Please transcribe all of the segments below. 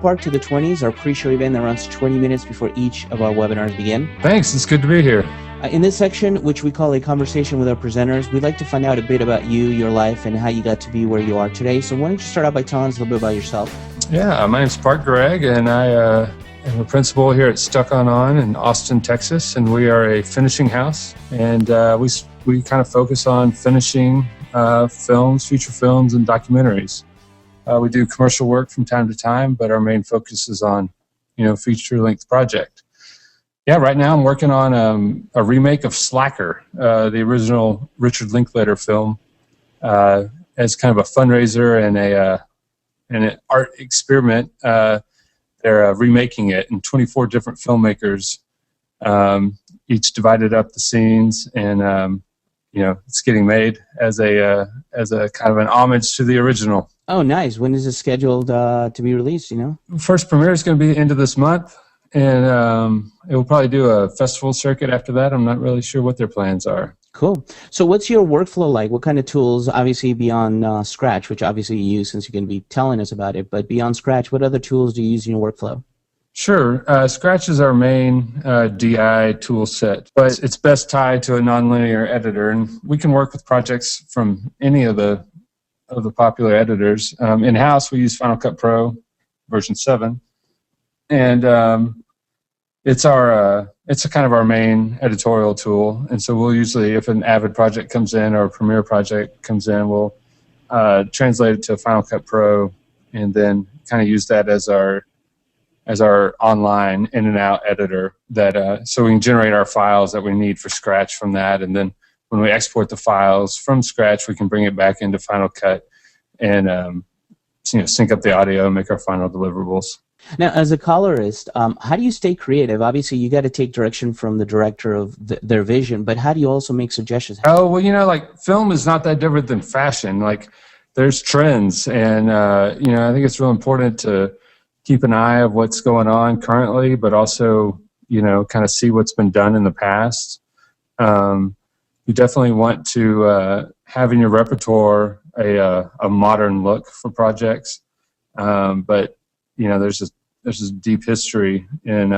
Spark to the 20s, our pre-show event that runs 20 minutes before each of our webinars begin. Thanks. It's good to be here. In this section, which we call a conversation with our presenters, we'd like to find out a bit about you, your life, and how you got to be where you are today. So why don't you start out by telling us a little bit about yourself? Yeah, my name's Park Gregg, and I am a principal here at Stuck On in Austin, Texas, and we are a finishing house, and we kind of focus on finishing films, feature films, and documentaries. We do commercial work from time to time, but our main focus is on, feature-length project. Yeah, right now I'm working on a remake of Slacker, the original Richard Linklater film, as kind of a fundraiser and an art experiment. They're remaking it, and 24 different filmmakers each divided up the scenes, and it's getting made as a kind of an homage to the original. Oh, nice. When is it scheduled to be released, First premiere is going to be the end of this month, and it will probably do a festival circuit after that. I'm not really sure what their plans are. Cool. So what's your workflow like? What kind of tools, obviously beyond Scratch, which obviously you use since you're going to be telling us about it, but beyond Scratch, what other tools do you use in your workflow? Sure. Scratch is our main DI tool set, but it's best tied to a nonlinear editor, and we can work with projects from any of the popular editors. In-house, we use Final Cut Pro version 7, and it's a kind of our main editorial tool. And so we'll usually, if an Avid project comes in or a Premiere project comes in, we'll translate it to Final Cut Pro, and then kind of use that as our online in and out editor, that so we can generate our files that we need for Scratch from that, and then when we export the files from Scratch, we can bring it back into Final Cut and sync up the audio and make our final deliverables. Now, as a colorist, how do you stay creative? Obviously, you got to take direction from the director of their vision, but how do you also make suggestions? Oh, well, film is not that different than fashion. There's trends, and I think it's real important to keep an eye of what's going on currently, but also, kind of see what's been done in the past. You definitely want to have in your repertoire a modern look for projects, but there's this deep history in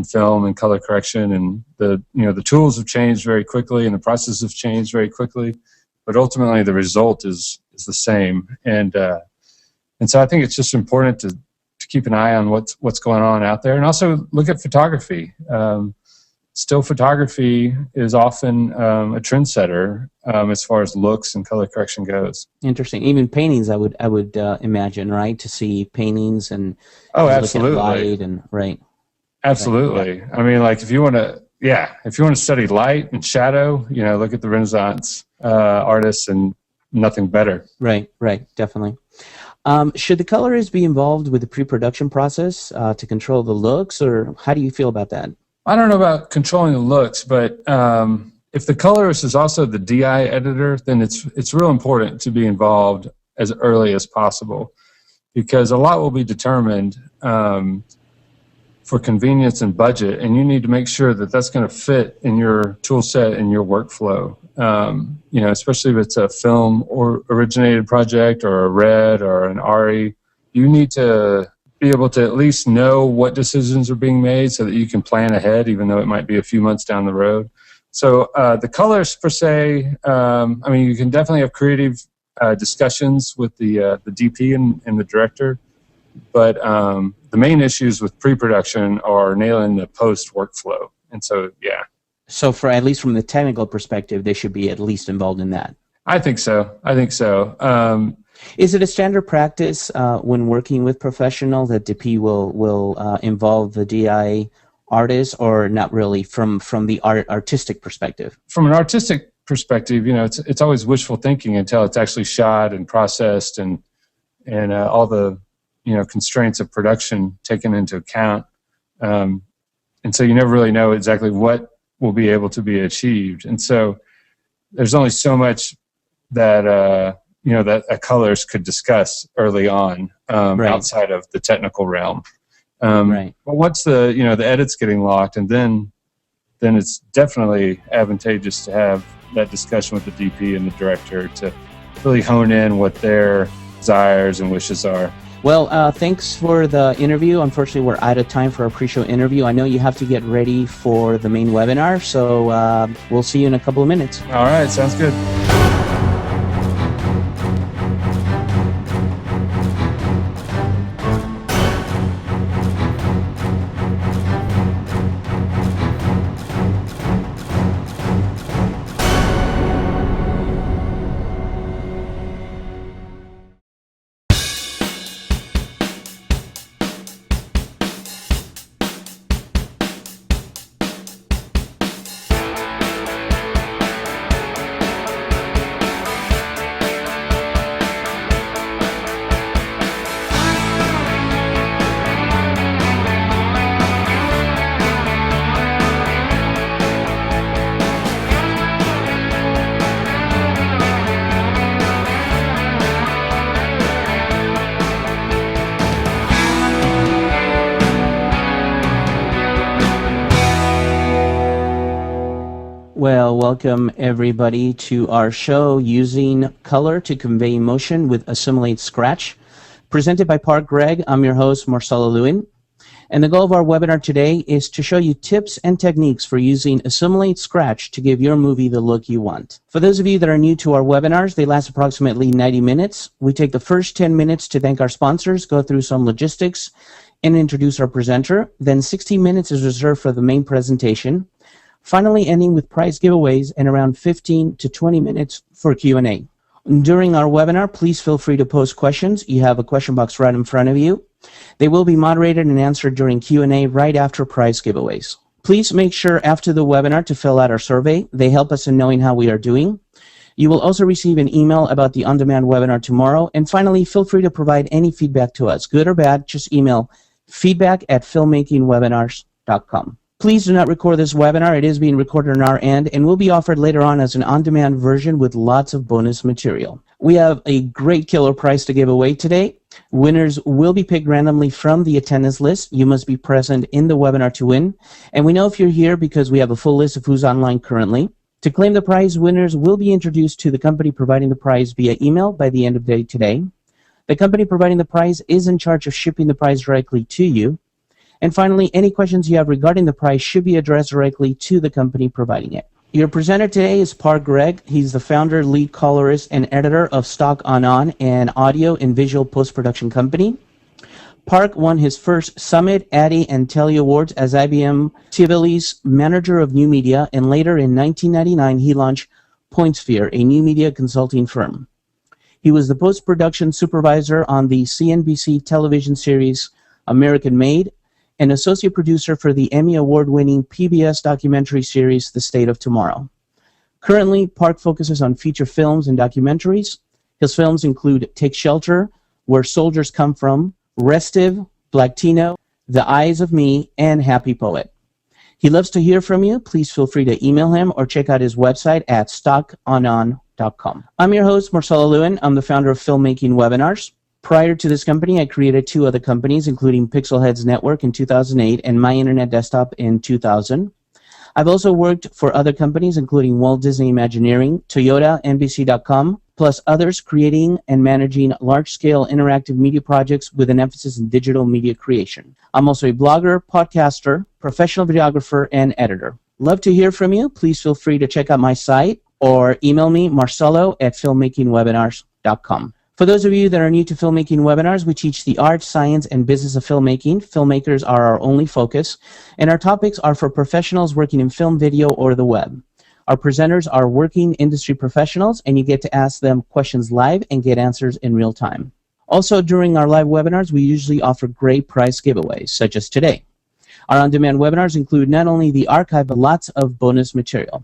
film and color correction, and the tools have changed very quickly, and the processes have changed very quickly, but ultimately the result is the same, and so I think it's just important to keep an eye on what's going on out there, and also look at photography. Still photography is often a trendsetter as far as looks and color correction goes. Interesting. Even paintings, I would imagine, right? To see paintings and absolutely, look at light and right. Absolutely. Right. I mean, if you want to study light and shadow, look at the Renaissance artists, and nothing better. Right. Definitely. Should the colorist be involved with the pre-production process to control the looks, or how do you feel about that? I don't know about controlling the looks, but if the colorist is also the DI editor, then it's real important to be involved as early as possible, because a lot will be determined for convenience and budget, and you need to make sure that that's going to fit in your tool set and your workflow. Especially if it's a film or originated project or a RED or an ARI, you need to be able to at least know what decisions are being made so that you can plan ahead, even though it might be a few months down the road. So the colorist per se, you can definitely have creative discussions with the DP and the director, but the main issues with pre-production are nailing the post workflow. And so, yeah. So at least from the technical perspective, they should be at least involved in that. I think so. Is it a standard practice when working with professionals that DP will involve the DI artist, or not really from the artistic perspective? From an artistic perspective, it's always wishful thinking until it's actually shot and processed and all the constraints of production taken into account, and so you never really know exactly what will be able to be achieved, and so there's only so much that that a colorist could discuss early on outside of the technical realm. But once the edit's getting locked, and then it's definitely advantageous to have that discussion with the DP and the director to really hone in what their desires and wishes are. Well, thanks for the interview. Unfortunately, we're out of time for our pre-show interview. I know you have to get ready for the main webinar, so we'll see you in a couple of minutes. All right, sounds good. Well, welcome everybody to our show, Using Color to Convey Emotion with Assimilate Scratch, presented by Park Gregg. I'm your host, Marcelo Lewin. And the goal of our webinar today is to show you tips and techniques for using Assimilate Scratch to give your movie the look you want. For those of you that are new to our webinars, they last approximately 90 minutes. We take the first 10 minutes to thank our sponsors, go through some logistics, and introduce our presenter. Then 60 minutes is reserved for the main presentation, finally ending with prize giveaways and around 15 to 20 minutes for Q&A. During our webinar, please feel free to post questions. You have a question box right in front of you. They will be moderated and answered during Q&A right after prize giveaways. Please make sure after the webinar to fill out our survey. They help us in knowing how we are doing. You will also receive an email about the on-demand webinar tomorrow. And finally, feel free to provide any feedback to us, good or bad. Just email feedback@filmmakingwebinars.com. Please do not record this webinar. It is being recorded on our end and will be offered later on as an on-demand version with lots of bonus material. We have a great killer prize to give away today. Winners will be picked randomly from the attendance list. You must be present in the webinar to win. And we know if you're here because we have a full list of who's online currently. To claim the prize, winners will be introduced to the company providing the prize via email by the end of the day today. The company providing the prize is in charge of shipping the prize directly to you. And finally, any questions you have regarding the prize should be addressed directly to the company providing it. Your presenter today is Park Gregg. He's the founder, lead colorist, and editor of Stock On, an audio and visual post-production company. Park won his first Summit, Addy, and Telly Awards as IBM Tivoli's Manager of New Media, and later in 1999 he launched PointSphere, a new media consulting firm. He was the post-production supervisor on the CNBC television series American Made, an associate producer for the Emmy Award-winning PBS documentary series The State of Tomorrow. Currently, Park focuses on feature films and documentaries. His films include Take Shelter, Where Soldiers Come From, Restive, Blacktino, The Eyes of Me, and Happy Poet. He loves to hear from you. Please feel free to email him or check out his website at stockonon.com. I'm your host, Marcelo Lewin. I'm the founder of Filmmaking Webinars. Prior to this company, I created 2 other companies, including Pixelheads Network in 2008 and My Internet Desktop in 2000. I've also worked for other companies, including Walt Disney Imagineering, Toyota, NBC.com, plus others, creating and managing large-scale interactive media projects with an emphasis in digital media creation. I'm also a blogger, podcaster, professional videographer, and editor. Love to hear from you. Please feel free to check out my site or email me, marcelo@filmmakingwebinars.com. For those of you that are new to filmmaking webinars, we teach the art, science, and business of filmmaking. Filmmakers are our only focus, and our topics are for professionals working in film, video, or the web. Our presenters are working industry professionals, and you get to ask them questions live and get answers in real time. Also, during our live webinars, we usually offer great prize giveaways, such as today. Our on-demand webinars include not only the archive, but lots of bonus material.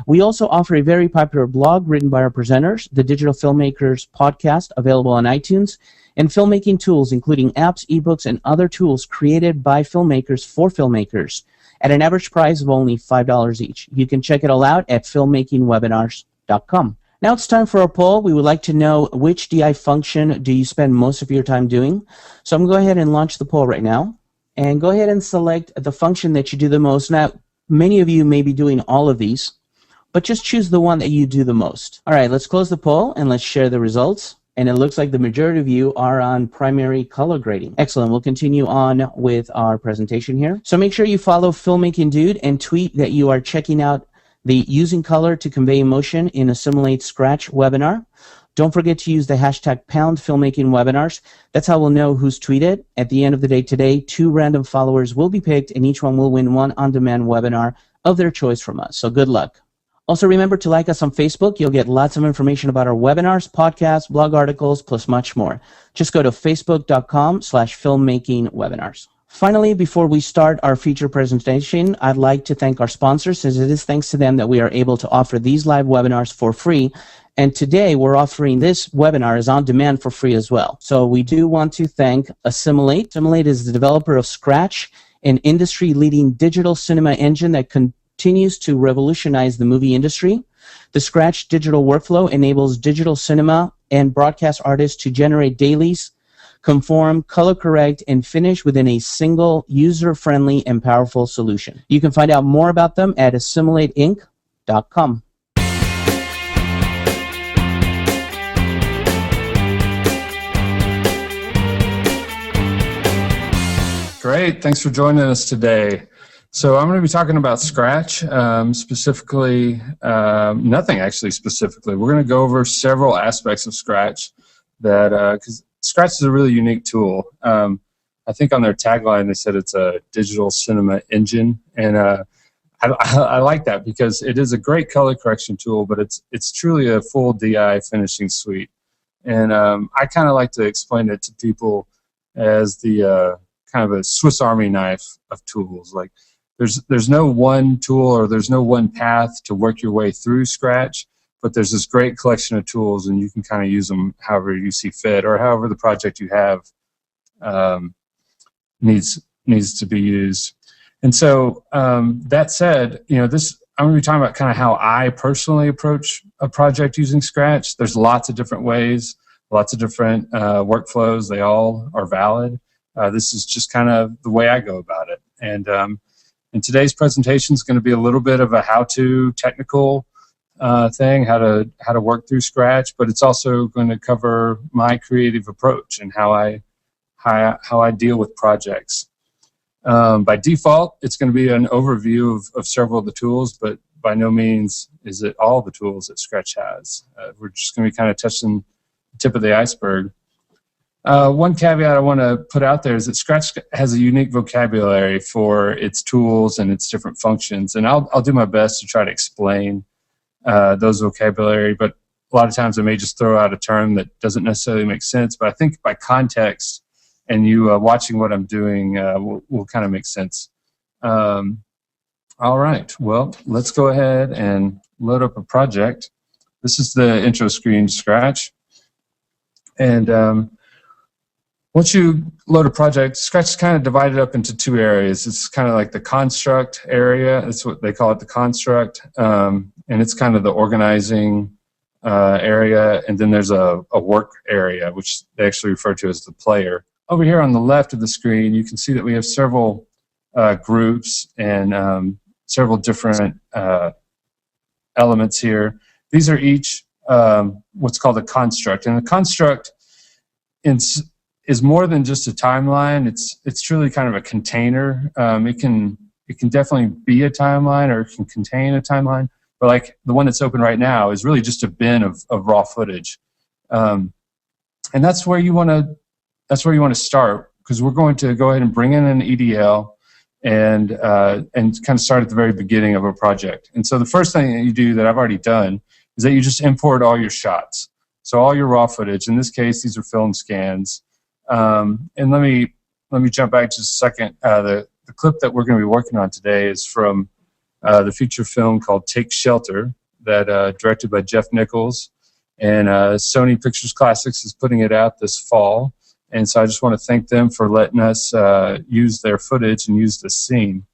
We also offer a very popular blog written by our presenters, the Digital Filmmakers podcast, available on iTunes, and filmmaking tools, including apps, ebooks, and other tools created by filmmakers for filmmakers at an average price of only $5 each. You can check it all out at filmmakingwebinars.com. Now it's time for our poll. We would like to know which DI function do you spend most of your time doing. So I'm going to go ahead and launch the poll right now. And go ahead and select the function that you do the most. Now, many of you may be doing all of these, but just choose the one that you do the most. All right, let's close the poll and let's share the results. And it looks like the majority of you are on primary color grading. Excellent. We'll continue on with our presentation here. So make sure you follow Filmmaking Dude and tweet that you are checking out the Using Color to Convey Emotion in Assimilate Scratch webinar. Don't forget to use the hashtag #FilmmakingWebinars. That's how we'll know who's tweeted. At the end of the day today, 2 random followers will be picked, and each one will win one on-demand webinar of their choice from us. So good luck. Also, remember to like us on Facebook. You'll get lots of information about our webinars, podcasts, blog articles, plus much more. Just go to facebook.com/filmmakingwebinars. Finally, before we start our feature presentation, I'd like to thank our sponsors, since it is thanks to them that we are able to offer these live webinars for free. And today we're offering this webinar is on demand for free as well. So we do want to thank Assimilate. Assimilate is the developer of Scratch, an industry-leading digital cinema engine that continues to revolutionize the movie industry. The Scratch digital workflow enables digital cinema and broadcast artists to generate dailies, conform, color correct, and finish within a single user-friendly and powerful solution. You can find out more about them at assimilateinc.com. Great. Thanks for joining us today. So I'm going to be talking about Scratch, specifically, nothing actually specifically. We're going to go over several aspects of Scratch that, because Scratch is a really unique tool. I think on their tagline they said it's a digital cinema engine, and I like that because it is a great color correction tool, but it's truly a full DI finishing suite. And I kind of like to explain it to people as the kind of a Swiss Army knife of tools. Like there's no one tool or there's no one path to work your way through Scratch, but there's this great collection of tools, and you can kind of use them however you see fit, or however the project you have needs to be used. And so that said, I'm going to be talking about kind of how I personally approach a project using Scratch. There's lots of different ways, lots of different workflows. They all are valid. This is just kind of the way I go about it. And today's presentation is going to be a little bit of a how-to technical thing, how to work through Scratch, but it's also going to cover my creative approach and how I deal with projects. By default, it's going to be an overview of several of the tools, but by no means is it all the tools that Scratch has. We're just going to be kind of touching the tip of the iceberg. One caveat I want to put out there is that Scratch has a unique vocabulary for its tools and its different functions, and I'll do my best to try to explain those vocabulary, but a lot of times I may just throw out a term that doesn't necessarily make sense, but I think by context and you watching what I'm doing will kind of make sense. All right, well, let's go ahead and load up a project. This is the intro screen to Scratch. And once you load a project, Scratch is kind of divided up into 2 areas. It's kind of like the construct area. That's what they call it, the construct. And it's kind of the organizing area. And then there's a work area, which they actually refer to as the player. Over here on the left of the screen, you can see that we have several groups and several different elements here. These are each what's called a construct. And a construct is more than just a timeline. It's truly kind of a container. It can definitely be a timeline, or it can contain a timeline. But like the one that's open right now is really just a bin of raw footage, and that's where you want to start, because we're going to go ahead and bring in an EDL and kind of start at the very beginning of a project. And so the first thing that you do, that I've already done, is that you just import all your shots. So all your raw footage. In this case, these are film scans. And let me jump back just a second. The clip that we're going to be working on today is from the feature film called Take Shelter, that directed by Jeff Nichols, and Sony Pictures Classics is putting it out this fall. And so I just want to thank them for letting us use their footage and use this scene.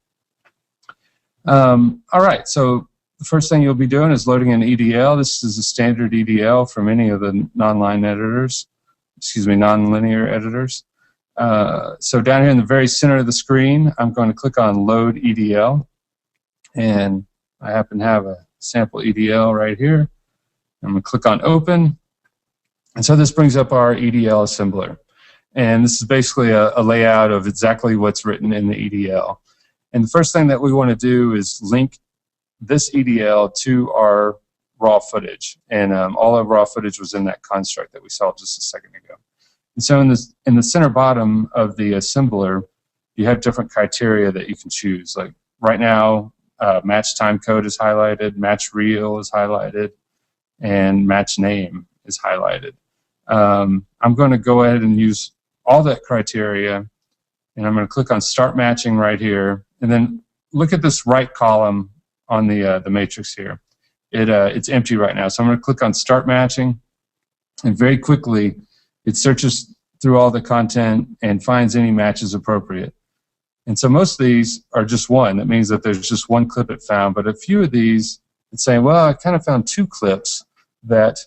All right, so the first thing you'll be doing is loading an EDL. This is a standard EDL from any of the nonlinear editors. So down here in the very center of the screen, I'm going to click on Load EDL. And I happen to have a sample EDL right here. I'm going to click on Open. And so this brings up our EDL assembler. And this is basically a layout of exactly what's written in the EDL. And the first thing that we want to do is link this EDL to our raw footage. And all of raw footage was in that construct that we saw just a second ago. And so in the center bottom of the assembler, you have different criteria that you can choose. Like right now, match time code is highlighted, match reel is highlighted, and match name is highlighted. I'm going to go ahead and use all that criteria, and I'm going to click on Start Matching right here, and then look at this right column on the matrix here. It's empty right now, so I'm going to click on Start Matching, and very quickly it searches through all the content and finds any matches appropriate. And so most of these are just one. That means that there's just one clip it found, but a few of these it's saying, well, I kind of found two clips that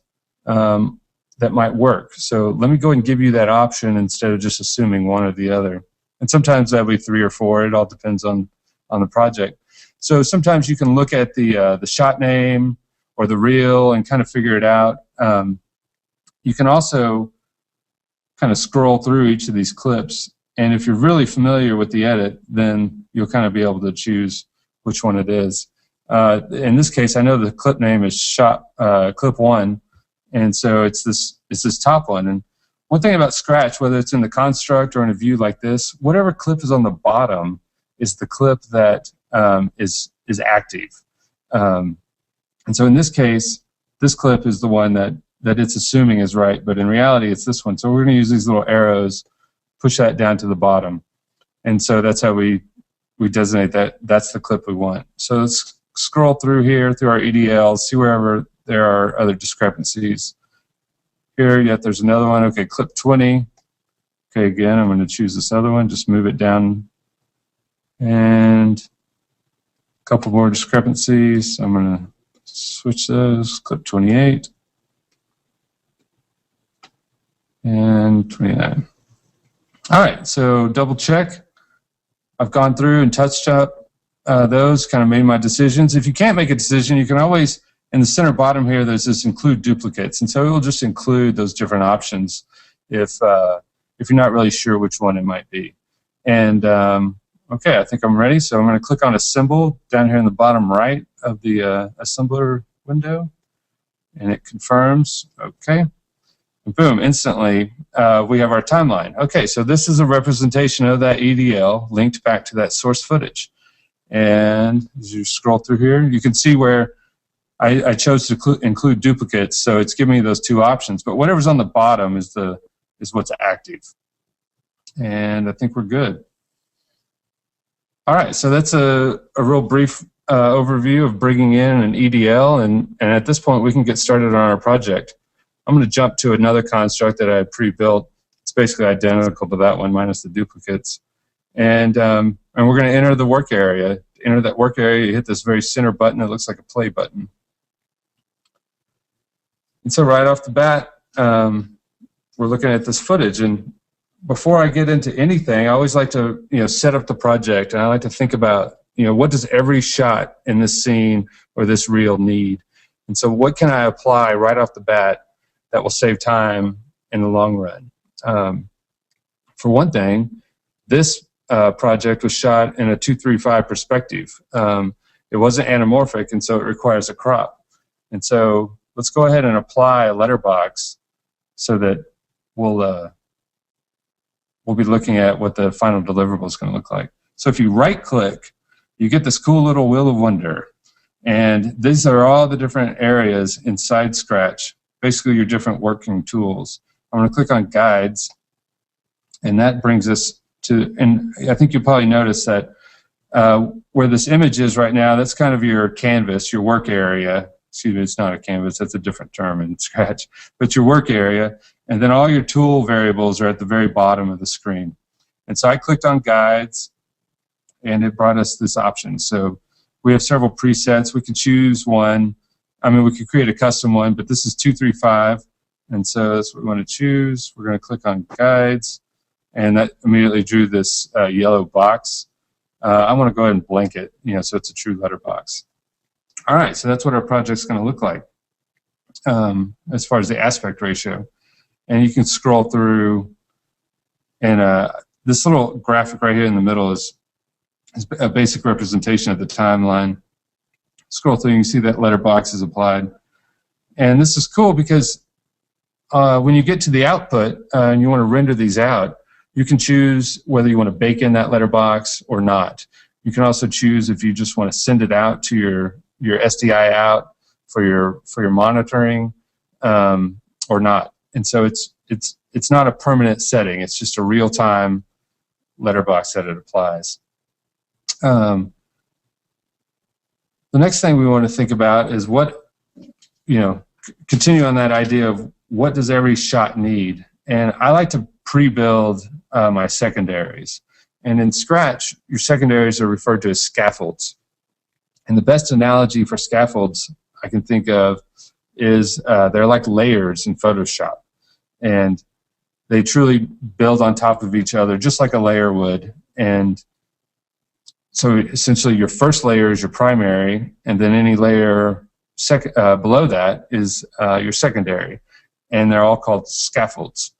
that might work. So let me go ahead and give you that option instead of just assuming one or the other. And sometimes that'll be 3 or 4. It all depends on the project. So sometimes you can look at the shot name or the reel and kind of figure it out. You can also kind of scroll through each of these clips, and if you're really familiar with the edit, then you'll kind of be able to choose which one it is. In this case, I know the clip name is clip 1, and so it's this top one. And one thing about Scratch, whether it's in the construct or in a view like this, whatever clip is on the bottom is the clip that is active. And so in this case, this clip is the one that it's assuming is right, but in reality it's this one. So we're going to use these little arrows, push that down to the bottom. And so that's how we designate that's the clip we want. So let's scroll through here, through our EDLs, see wherever there are other discrepancies. Here, yet there's another one. Okay, clip 20. Okay, again, I'm going to choose this other one, just move it down. And a couple more discrepancies. I'm going to switch those, clip 28. And 29. All right, so double check. I've gone through and touched up those, kind of made my decisions. If you can't make a decision, you can always, in the center bottom here, there's this include duplicates. And so it will just include those different options if you're not really sure which one it might be. And okay, I think I'm ready. So I'm going to click on Assemble down here in the bottom right of the assembler window. And it confirms, okay. And boom, instantly we have our timeline. Okay, so this is a representation of that EDL linked back to that source footage. And as you scroll through here, you can see where I chose to include duplicates, so it's giving me those two options. But whatever's on the bottom is what's active. And I think we're good. All right, so that's a real brief overview of bringing in an EDL, and at this point we can get started on our project. I'm going to jump to another construct that I had pre-built. It's basically identical to that one minus the duplicates. And we're going to enter the work area. To enter that work area, you hit this very center button. It looks like a play button. And so right off the bat, we're looking at this footage. And before I get into anything, I always like to set up the project. And I like to think about what does every shot in this scene or this reel need? And so what can I apply right off the bat that will save time in the long run? For one thing, this project was shot in a 2:3:5 perspective. It wasn't anamorphic, and so it requires a crop. And so let's go ahead and apply a letterbox so that we'll be looking at what the final deliverable is going to look like. So if you right-click, you get this cool little wheel of wonder. And these are all the different areas inside Scratch, basically your different working tools. I'm going to click on Guides, and that brings us to, and I think you'll probably notice that where this image is right now, that's kind of your canvas, your work area. Excuse me, it's not a canvas, that's a different term in Scratch, but your work area, and then all your tool variables are at the very bottom of the screen. And so I clicked on Guides, and it brought us this option. So we have several presets. We can choose one. I mean, we could create a custom one, but this is 2:3:5, and so that's what we want to choose. We're going to click on Guides, and that immediately drew this yellow box. I want to go ahead and blank it, so it's a true letterbox. All right, so that's what our project's going to look like as far as the aspect ratio. and you can scroll through. And this little graphic right here in the middle is a basic representation of the timeline. Scroll through, you can see that letterbox is applied. And this is cool because when you get to the output and you want to render these out, you can choose whether you want to bake in that letterbox or not. You can also choose if you just want to send it out to your SDI out for your monitoring or not. And so it's not a permanent setting. It's just a real-time letterbox that it applies. The next thing we want to think about is continue on that idea of what does every shot need. And I like to pre-build my secondaries. And in Scratch, your secondaries are referred to as scaffolds. And the best analogy for scaffolds I can think of is they're like layers in Photoshop. And they truly build on top of each other, just like a layer would. And so essentially your first layer is your primary, and then any layer below that is your secondary. And they're all called scaffolds.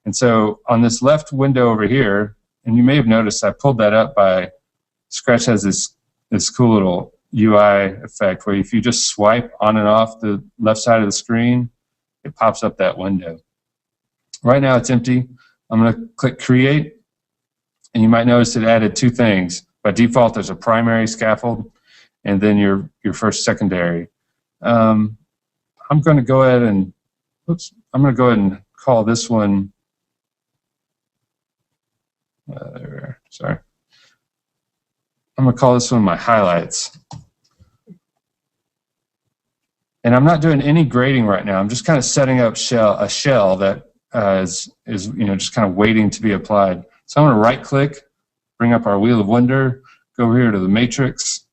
And so on this left window over here, and you may have noticed I pulled that up by, Scratch has this cool little UI effect where if you just swipe on and off the left side of the screen, it pops up that window. Right now it's empty. I'm going to click Create, and you might notice it added two things. By default, there's a primary scaffold, and then your first secondary. I'm going to go ahead and call this one. Sorry. I'm going to call this one my highlights. And I'm not doing any grading right now. I'm just kind of setting up a shell that is just kind of waiting to be applied. So I'm going to right-click, bring up our wheel of wonder, go over here to the matrix,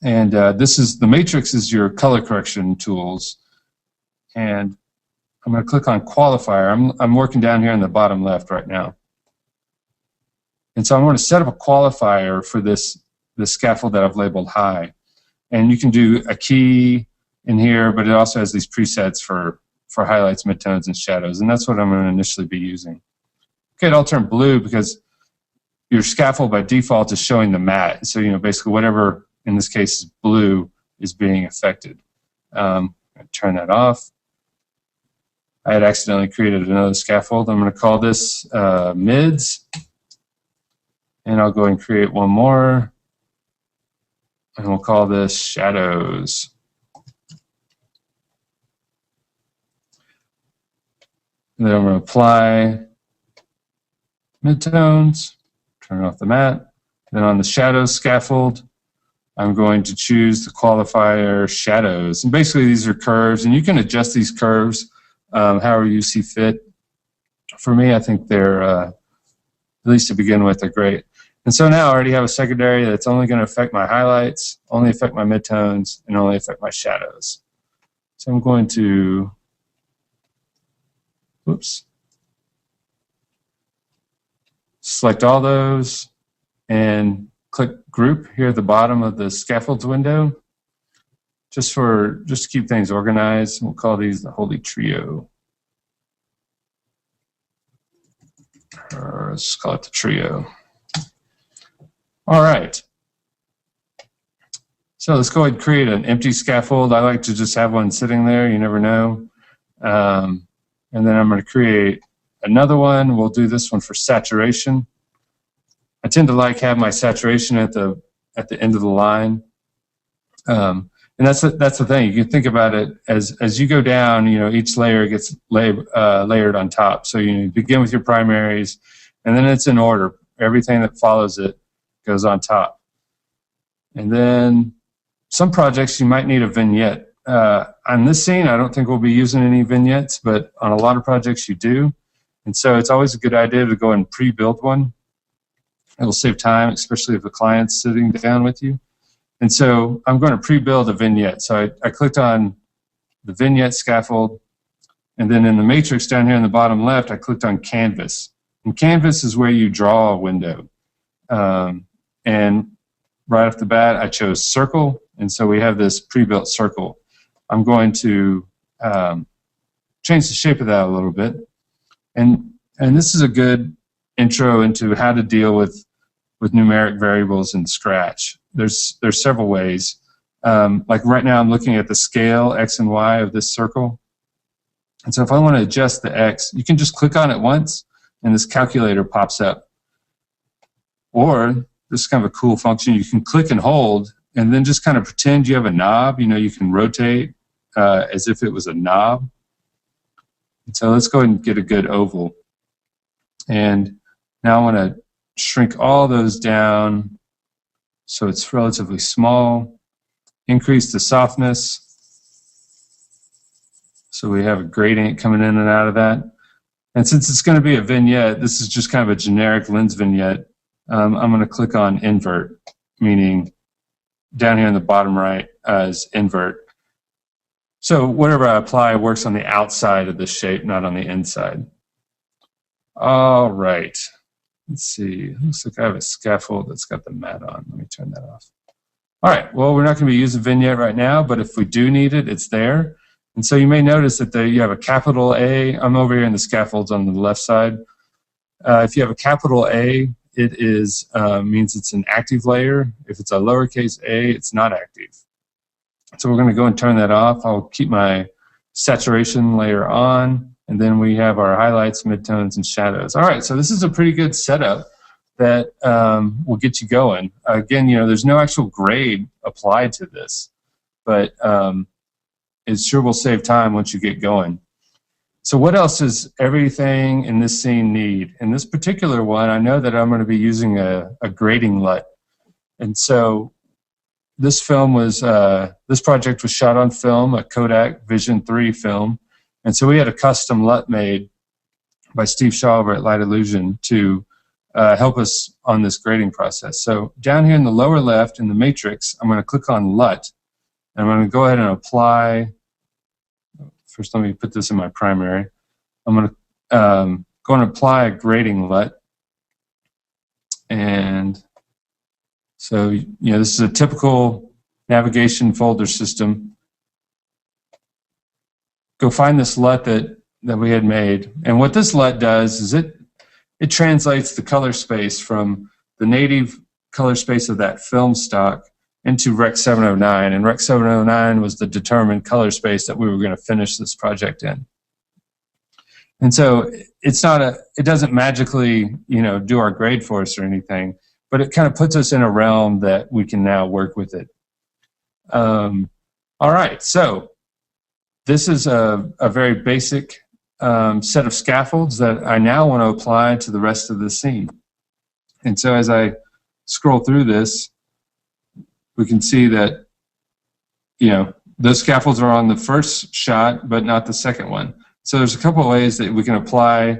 and the matrix is your color correction tools. And I'm going to click on qualifier. I'm working down here in the bottom left right now. And so I'm going to set up a qualifier for this scaffold that I've labeled high. And you can do a key in here, but it also has these presets for highlights, midtones, and shadows. And that's what I'm going to initially be using. Okay, I'll turn blue because your scaffold by default is showing the matte. So, basically whatever, in this case, is blue is being affected. I'm going to turn that off. I had accidentally created another scaffold. I'm going to call this mids. And I'll go and create one more. And we'll call this shadows. And then I'm going to apply midtones, turn off the matte. Then on the shadows scaffold, I'm going to choose the qualifier shadows. And basically these are curves, and you can adjust these curves however you see fit. For me, I think they're, at least to begin with, they're great. And so now I already have a secondary that's only going to affect my highlights, only affect my midtones, and only affect my shadows. So I'm going to, select all those and click Group here at the bottom of the scaffolds window, just to keep things organized. We'll call these the Holy Trio. Or let's call it the Trio. All right. So let's go ahead and create an empty scaffold. I like to just have one sitting there. You never know. And then I'm going to create another one. We'll do this one for saturation. I tend to have my saturation at the end of the line. And that's the thing. You can think about it as you go down. Each layer gets layered on top. So you begin with your primaries, and then it's in order. Everything that follows it goes on top. And then some projects you might need a vignette. On this scene, I don't think we'll be using any vignettes, but on a lot of projects you do. And so it's always a good idea to go and pre-build one. It'll save time, especially if the client's sitting down with you. And so I'm going to pre-build a vignette. So I clicked on the vignette scaffold, and then in the matrix down here in the bottom left, I clicked on canvas. And canvas is where you draw a window. And right off the bat, I chose circle, and so we have this pre-built circle. I'm going to change the shape of that a little bit. And this is a good intro into how to deal with numeric variables in Scratch. There's several ways. Like right now I'm looking at the scale X and Y of this circle. And so if I want to adjust the X, you can just click on it once and this calculator pops up. Or this is kind of a cool function. You can click and hold and then just kind of pretend you have a knob. You know, you can rotate as if it was a knob. And so let's go ahead and get a good oval. And now I want to shrink all those down so it's relatively small. Increase the softness so we have a gradient coming in and out of that. And since it's going to be a vignette, this is just kind of a generic lens vignette. I'm going to click on invert, meaning down here in the bottom right is invert. So whatever I apply works on the outside of the shape, not on the inside. All right. Let's see. Looks like I have a scaffold that's got the mat on. Let me turn that off. All right. Well, we're not going to be using vignette right now, but if we do need it, it's there. And so you may notice that you have a capital A. I'm over here in the scaffolds on the left side. If you have a capital A, it is means it's an active layer. If it's a lowercase a, it's not active. So we're going to go and turn that off. I'll keep my saturation layer on. And then we have our highlights, midtones, and shadows. All right, so this is a pretty good setup that will get you going. Again, you know, there's no actual grade applied to this, but it sure will save time once you get going. So what else does everything in this scene need? In this particular one, I know that I'm going to be using a grading LUT. And so this film was, this project was shot on film, a Kodak Vision 3 film. And so we had a custom LUT made by Steve Shaw over at Light Illusion to help us on this grading process. So down here in the lower left in the matrix, I'm going to click on LUT. And I'm going to go ahead and apply. First, let me put this in my primary. I'm going to go and apply a grading LUT. And so, you know, this is a typical navigation folder system. Go find this LUT that we had made. And what this LUT does is it translates the color space from the native color space of that film stock into Rec 709. And Rec 709 was the determined color space that we were going to finish this project in. And so it's not it doesn't magically, you know, do our grade for us or anything, but it kind of puts us in a realm that we can now work with it. All right, so this is a very basic set of scaffolds that I now want to apply to the rest of the scene. And so as I scroll through this, we can see that, you know, those scaffolds are on the first shot, but not the second one. So there's a couple of ways that we can apply.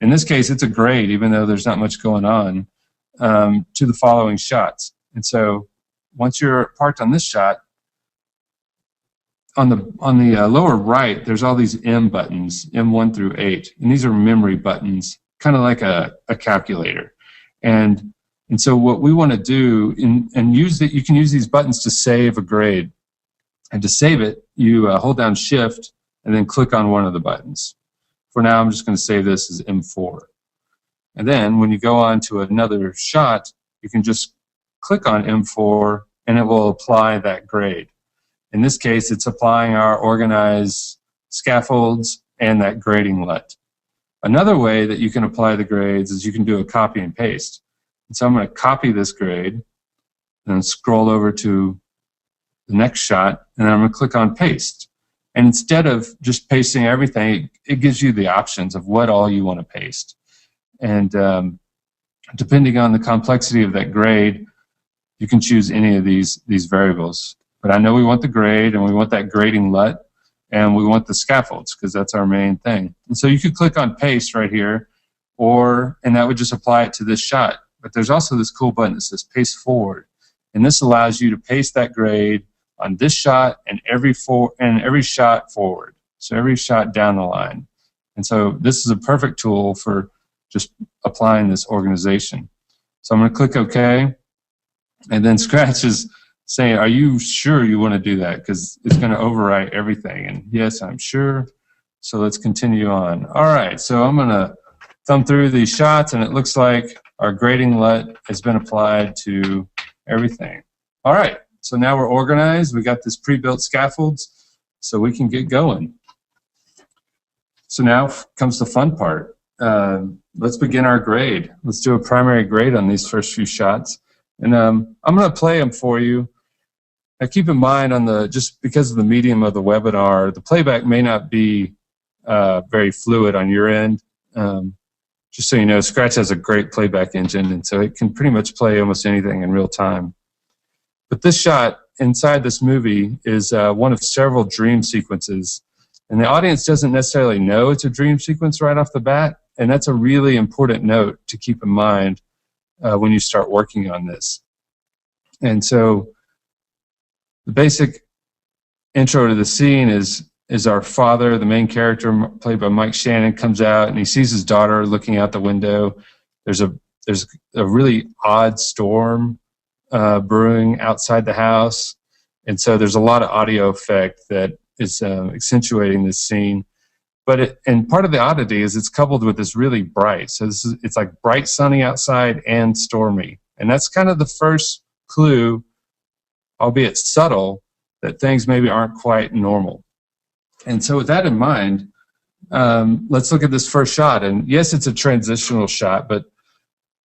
In this case, it's a grade, even though there's not much going on, to the following shots. And so once you're parked on this shot, on the lower right, there's all these M buttons, M1 through 8, and these are memory buttons, kind of like a calculator. And so what we want to do, and use that, you can use these buttons to save a grade. And to save it, you hold down Shift and then click on one of the buttons. For now, I'm just going to save this as M4. And then when you go on to another shot, you can just click on M4 and it will apply that grade. In this case, it's applying our organized scaffolds and that grading LUT. Another way that you can apply the grades is you can do a copy and paste. And so I'm going to copy this grade and scroll over to the next shot, and then I'm going to click on paste. And instead of just pasting everything, it gives you the options of what all you want to paste. And depending on the complexity of that grade, you can choose any of these variables. But I know we want the grade, and we want that grading LUT, and we want the scaffolds, because that's our main thing. And so you could click on paste right here, and that would just apply it to this shot. But there's also this cool button that says paste forward. And this allows you to paste that grade on this shot and every shot forward. So every shot down the line. And so this is a perfect tool for just applying this organization. So I'm going to click OK. And then Scratch is saying, are you sure you want to do that? Because it's going to overwrite everything. And yes, I'm sure. So let's continue on. All right, so I'm going to thumb through these shots, and it looks like our grading LUT has been applied to everything. All right, so now we're organized. We got this pre-built scaffolds, so we can get going. So now comes the fun part. Let's begin our grade. Let's do a primary grade on these first few shots. And I'm going to play them for you. Now keep in mind, just because of the medium of the webinar, the playback may not be very fluid on your end. Just so you know, Scratch has a great playback engine, and so it can pretty much play almost anything in real time. But this shot inside this movie is one of several dream sequences. And the audience doesn't necessarily know it's a dream sequence right off the bat, and that's a really important note to keep in mind when you start working on this. And so the basic intro to the scene is our father, the main character played by Mike Shannon, comes out and he sees his daughter looking out the window. There's a really odd storm brewing outside the house, and so there's a lot of audio effect that is accentuating this scene. And part of the oddity is it's coupled with this really bright. So it's like bright sunny outside and stormy. And that's kind of the first clue, albeit subtle, that things maybe aren't quite normal. And so with that in mind, let's look at this first shot. And yes, it's a transitional shot, but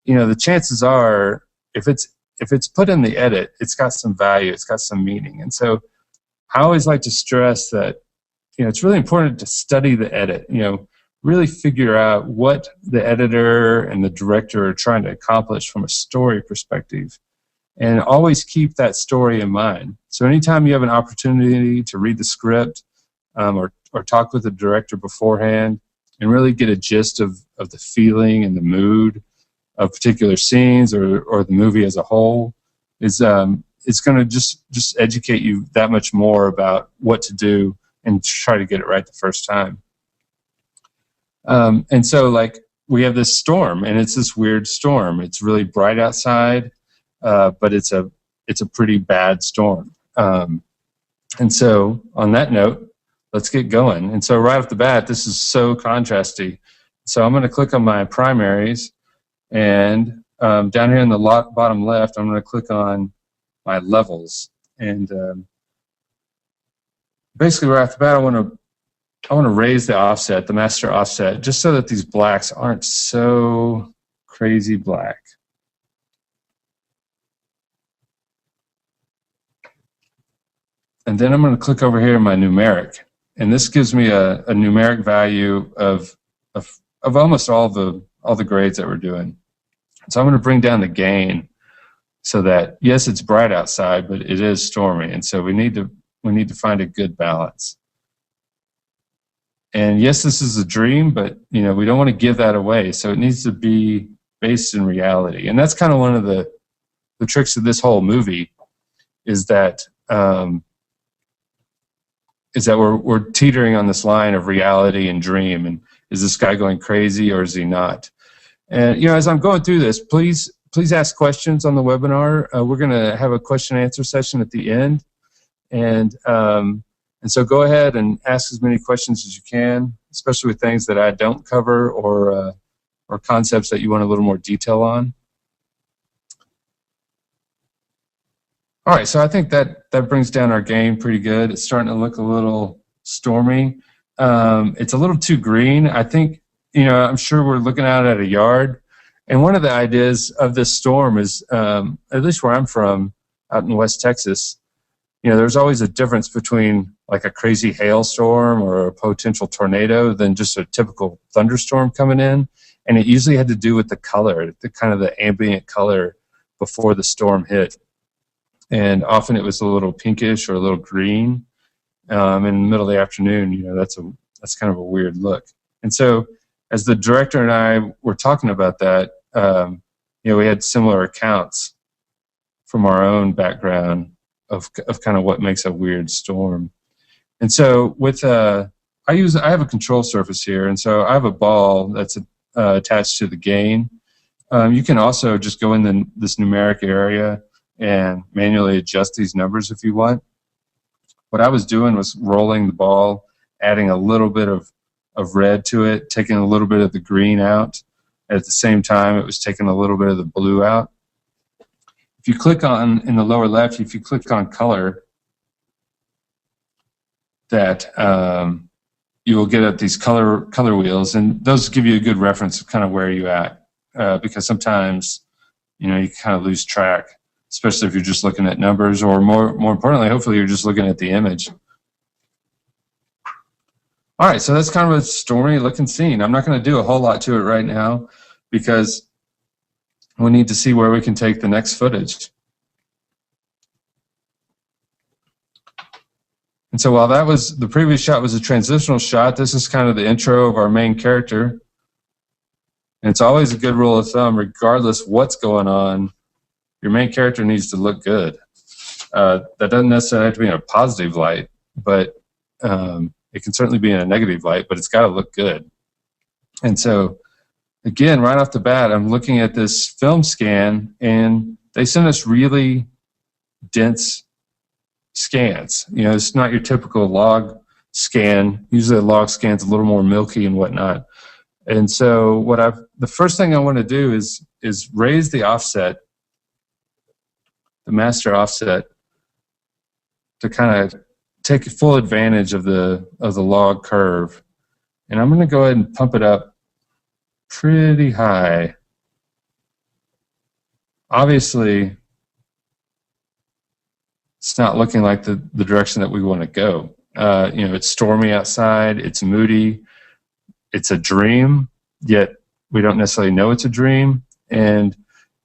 the chances are if it's put in the edit, it's got some value, it's got some meaning. And so I always like to stress that it's really important to study the edit, really figure out what the editor and the director are trying to accomplish from a story perspective, and always keep that story in mind. So anytime you have an opportunity to read the script or talk with the director beforehand and really get a gist of the feeling and the mood of particular scenes or the movie as a whole, it's going to just educate you that much more about what to do and try to get it right the first time. And so, like, we have this storm, and it's this weird storm. It's really bright outside, but it's a pretty bad storm. And so, on that note, let's get going. And so, right off the bat, this is so contrasty. So I'm going to click on my primaries, and down here in the bottom left, I'm going to click on my levels. And basically, right off the bat, I want to raise the offset, the master offset, just so that these blacks aren't so crazy black. And then I'm going to click over here in my numeric, and this gives me a numeric value of almost all the grades that we're doing. So I'm going to bring down the gain so that, yes, it's bright outside, but it is stormy, and so we need to find a good balance. And yes, this is a dream, but we don't want to give that away. So it needs to be based in reality. And that's kind of one of the tricks of this whole movie, is that we're teetering on this line of reality and dream. And is this guy going crazy or is he not? And as I'm going through this, please ask questions on the webinar. We're going to have a question and answer session at the end. And so go ahead and ask as many questions as you can, especially with things that I don't cover or concepts that you want a little more detail on. All right, so I think that brings down our gain pretty good. It's starting to look a little stormy. It's a little too green. I think, I'm sure we're looking out at a yard. And one of the ideas of this storm is, at least where I'm from, out in West Texas, there's always a difference between like a crazy hailstorm or a potential tornado than just a typical thunderstorm coming in. And it usually had to do with the color, the kind of the ambient color before the storm hit. And often it was a little pinkish or a little green. In the middle of the afternoon, that's kind of a weird look. And so as the director and I were talking about that, we had similar accounts from our own background of kind of what makes a weird storm. And so with I have a control surface here, and so I have a ball that's attached to the gain. You can also just go in this numeric area and manually adjust these numbers if you want. What I was doing was rolling the ball, adding a little bit of red to it, taking a little bit of the green out, At the same time, it was taking a little bit of the blue out. If you click on, in the lower left, if you click on color, that you will get at these color wheels, and those give you a good reference of kind of where you're at, because sometimes, you know, you kind of lose track, especially if you're just looking at numbers, or more importantly, hopefully you're just looking at the image. All right, so that's kind of a stormy looking scene. I'm not going to do a whole lot to it right now because we need to see where we can take the next footage. And so while that was, the previous shot was a transitional shot, this is kind of the intro of our main character. And it's always a good rule of thumb, regardless what's going on, your main character needs to look good. That doesn't necessarily have to be in a positive light, but it can certainly be in a negative light, but it's got to look good. And so, again, right off the bat, I'm looking at this film scan, and they sent us really dense scans. You know, it's not your typical log scan. Usually a log scan's a little more milky and whatnot. And so the first thing I want to do is raise the offset, the master offset, to kind of take full advantage of the log curve. And I'm going to go ahead and pump it up pretty high. Obviously, it's not looking like the direction that we want to go. You know, it's stormy outside, it's moody, it's a dream, yet we don't necessarily know it's a dream, and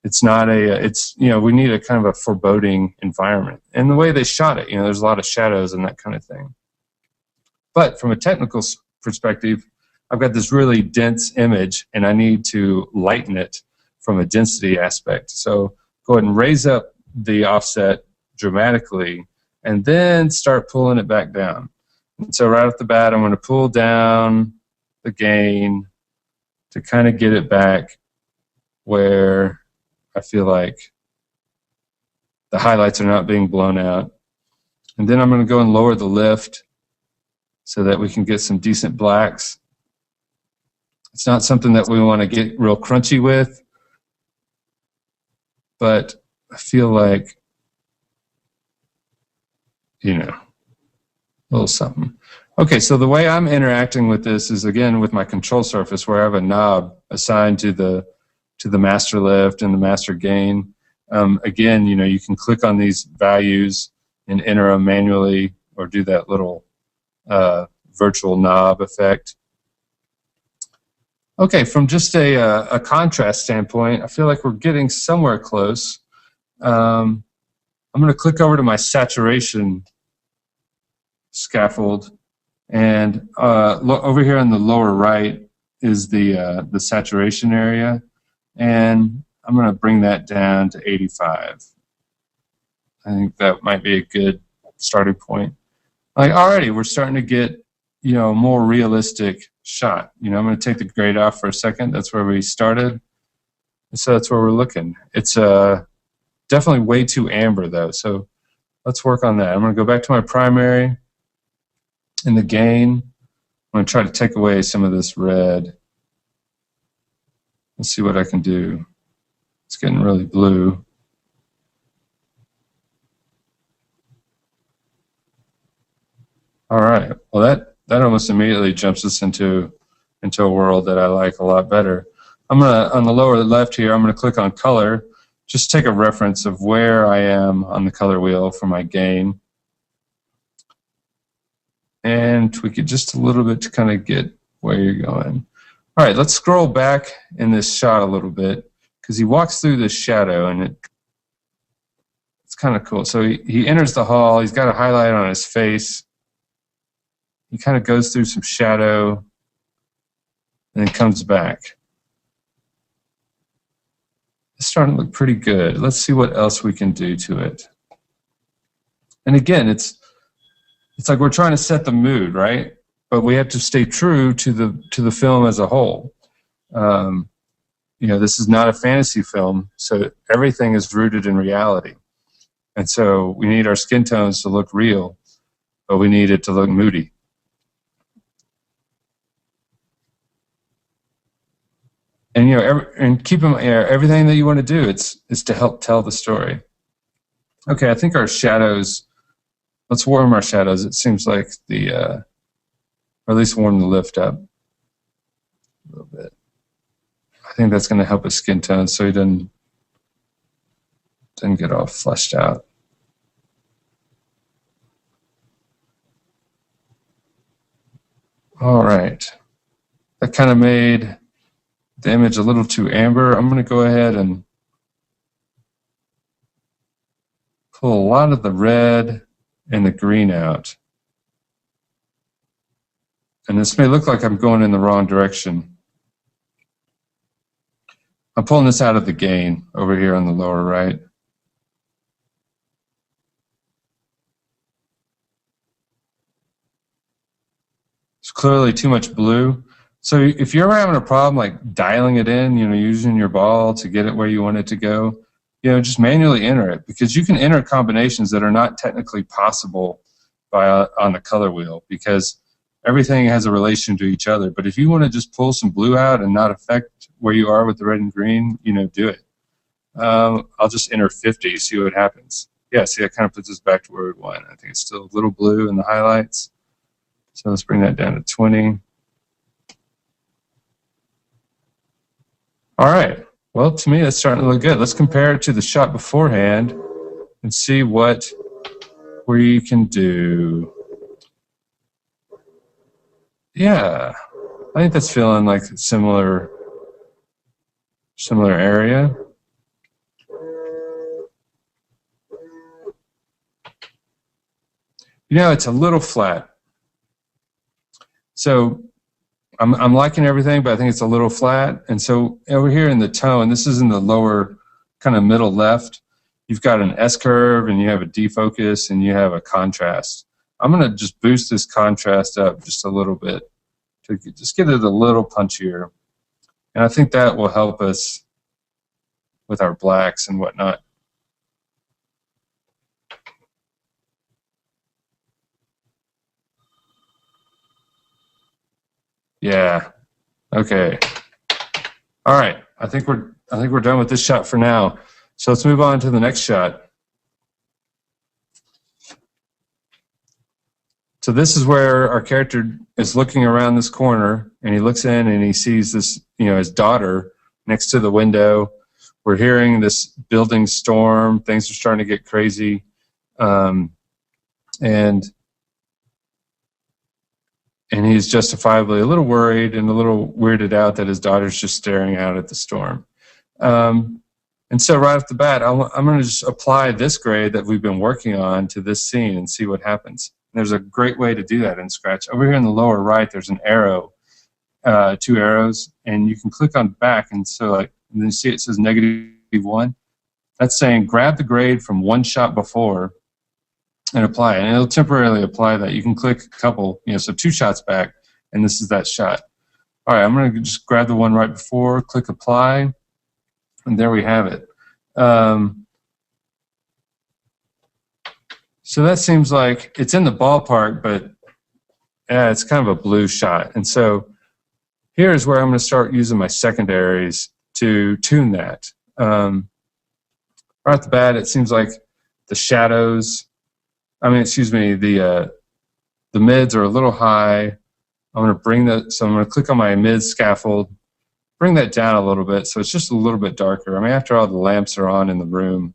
it's not you know, we need a kind of a foreboding environment. And the way they shot it, you know, there's a lot of shadows and that kind of thing. But from a technical perspective, I've got this really dense image, and I need to lighten it from a density aspect. So go ahead and raise up the offset dramatically, and then start pulling it back down. And so right off the bat, I'm going to pull down the gain to kind of get it back where I feel like the highlights are not being blown out. And then I'm going to go and lower the lift so that we can get some decent blacks. It's not something that we want to get real crunchy with, but I feel like, you know, a little something. Okay, so the way I'm interacting with this is, again, with my control surface, where I have a knob assigned to the master lift and the master gain. Again, you know, you can click on these values and enter them manually, or do that little virtual knob effect. Okay, from just a contrast standpoint, I feel like we're getting somewhere close. I'm going to click over to my saturation scaffold, and over here on the lower right is the saturation area, and I'm going to bring that down to 85. I think that might be a good starting point. Like, already we're starting to get, you know, a more realistic shot. You know, I'm going to take the grade off for a second. That's where we started, and so that's where we're looking. It's definitely way too amber though, so let's work on that. I'm going to go back to my primary and the gain. I'm going to try to take away some of this red. Let's see what I can do. It's getting really blue. All right. Well, that almost immediately jumps us into a world that I like a lot better. I'm going to, on the lower left here, I'm going to click on color. Just take a reference of where I am on the color wheel for my gain, and tweak it just a little bit to kind of get where you're going. All right, let's scroll back in this shot a little bit, because he walks through this shadow, and it's kind of cool. So he enters the hall. He's got a highlight on his face. He kind of goes through some shadow and then comes back. It's starting to look pretty good. Let's see what else we can do to it. And again, it's like we're trying to set the mood, right? But we have to stay true to the film as a whole. You know, this is not a fantasy film, so everything is rooted in reality. And so we need our skin tones to look real, but we need it to look moody. And and keep them. Everything that you want to do, is to help tell the story. Okay, I think our shadows. Let's warm our shadows. It seems like or at least warm the lift up a little bit. I think that's going to help his skin tone, so he doesn't get all fleshed out. All right, that kind of made the image a little too amber. I'm going to go ahead and pull a lot of the red and the green out. And this may look like I'm going in the wrong direction. I'm pulling this out of the gain over here on the lower right. It's clearly too much blue. So if you're ever having a problem like dialing it in, using your ball to get it where you want it to go, just manually enter it, because you can enter combinations that are not technically possible on the color wheel, because everything has a relation to each other. But if you want to just pull some blue out and not affect where you are with the red and green, do it. I'll just enter 50, see what happens. Yeah, see, that kind of puts us back to where we want. I think it's still a little blue in the highlights. So let's bring that down to 20. All right. Well, to me, that's starting to look good. Let's compare it to the shot beforehand and see what we can do. Yeah, I think that's feeling like a similar area. It's a little flat. So I'm liking everything, but I think it's a little flat. And so over here in the tone, this is in the lower kind of middle left, you've got an S curve and you have a defocus and you have a contrast. I'm going to just boost this contrast up just a little bit to just get it a little punchier. And I think that will help us with our blacks and whatnot. Yeah. Okay. All right. I think we're done with this shot for now. So let's move on to the next shot. So this is where our character is looking around this corner, and he looks in and he sees this, his daughter next to the window. We're hearing this building storm. Things are starting to get crazy. And he's justifiably a little worried and a little weirded out that his daughter's just staring out at the storm. And so right off the bat, I'm going to just apply this grade that we've been working on to this scene and see what happens. And there's a great way to do that in Scratch. Over here in the lower right, there's an arrow, 2 arrows, and you can click on back. And so and then you see it says -1. That's saying grab the grade from one shot before and apply it. And it'll temporarily apply that. You can click a couple, so 2 shots back, and this is that shot. All right, I'm going to just grab the one right before, click apply, and there we have it. So that seems like it's in the ballpark, but it's kind of a blue shot. And so here's where I'm going to start using my secondaries to tune that. Right off the bat, it seems like the shadows, the mids are a little high. I'm going to bring that, so I'm going to click on my mid scaffold, bring that down a little bit so it's just a little bit darker. After all, the lamps are on in the room.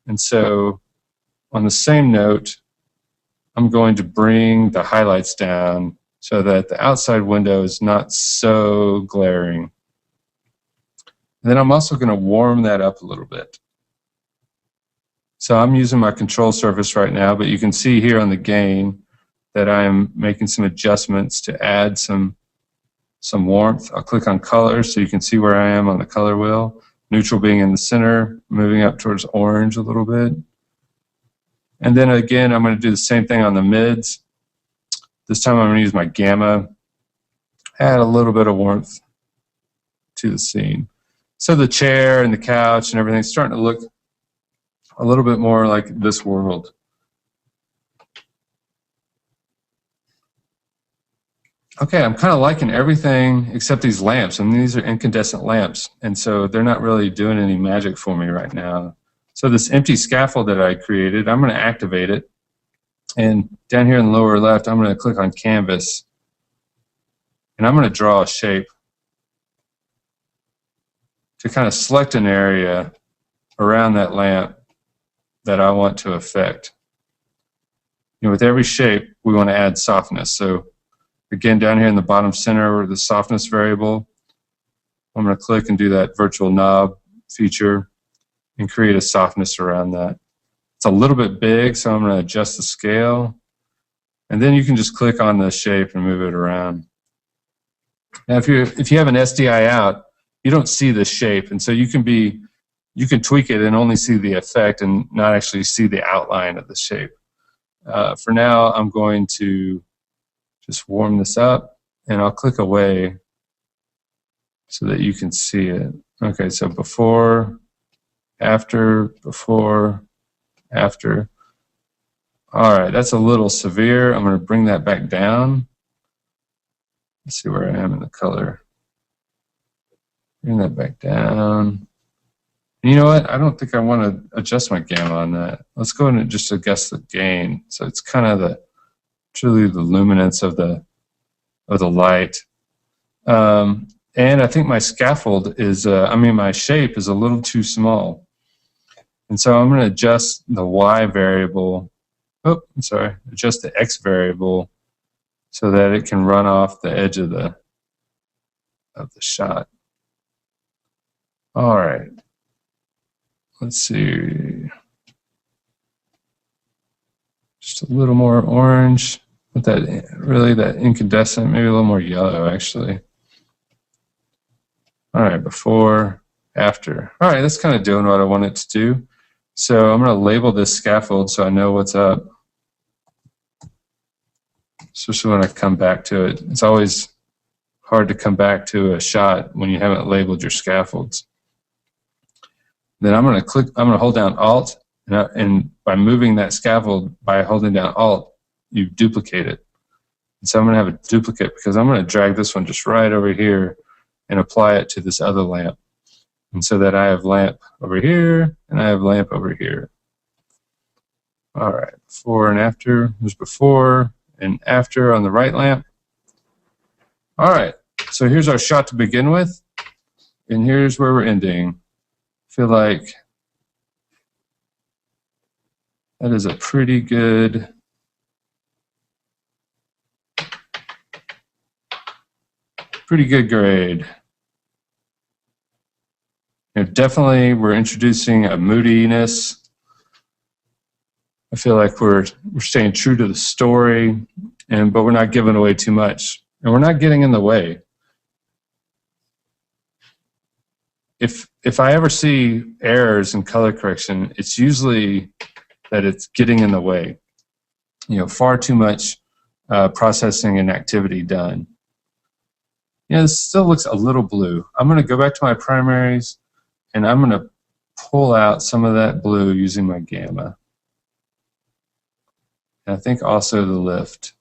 And so on the same note, I'm going to bring the highlights down so that the outside window is not so glaring. And then I'm also going to warm that up a little bit. So I'm using my control surface right now, but you can see here on the gain that I am making some adjustments to add some warmth. I'll click on color so you can see where I am on the color wheel. Neutral being in the center, moving up towards orange a little bit. And then again, I'm going to do the same thing on the mids. This time I'm going to use my gamma, add a little bit of warmth to the scene. So the chair and the couch and everything's starting to look a little bit more like this world. Okay, I'm kind of liking everything except these lamps, and these are incandescent lamps, and so they're not really doing any magic for me right now. So this empty scaffold that I created, I'm going to activate it, and down here in the lower left, I'm going to click on canvas, and I'm going to draw a shape to kind of select an area around that lamp that I want to affect. You know, with every shape, we want to add softness. So again, down here in the bottom center, the softness variable, I'm going to click and do that virtual knob feature and create a softness around that. It's a little bit big, so I'm going to adjust the scale. And then you can just click on the shape and move it around. Now, if you have an SDI out, you don't see the shape, and so you can tweak it and only see the effect and not actually see the outline of the shape. For now, I'm going to just warm this up, and I'll click away so that you can see it. Okay, so before, after. All right, that's a little severe. I'm going to bring that back down. Let's see where I am in the color. Bring that back down. And you know what? I don't think I want to adjust my gamma on that. Let's go ahead and just adjust the gain. So it's kind of truly the luminance of the light. And I think my scaffold is, my shape is a little too small. And so I'm going to adjust the Y variable. Oh, I'm sorry. Adjust the X variable so that it can run off the edge of the shot. All right. Let's see. Just a little more orange. With that incandescent, maybe a little more yellow actually. All right, before, after. All right, that's kind of doing what I want it to do. So I'm going to label this scaffold so I know what's up. Especially when I come back to it. It's always hard to come back to a shot when you haven't labeled your scaffolds. Then I'm going to hold down Alt, and by moving that scaffold, by holding down Alt, you duplicate it. And so I'm going to have a duplicate because I'm going to drag this one just right over here and apply it to this other lamp. And so that I have lamp over here and I have lamp over here. All right, before and after. There's before and after on the right lamp. All right, so here's our shot to begin with, and here's where we're ending. I feel like that is a pretty good grade. You know, definitely we're introducing a moodiness. I feel like we're staying true to the story, but we're not giving away too much, and we're not getting in the way. If I ever see errors in color correction, it's usually that it's getting in the way. You know, far too much processing and activity done. You know, this still looks a little blue. I'm going to go back to my primaries, and I'm going to pull out some of that blue using my gamma. And I think also the lift.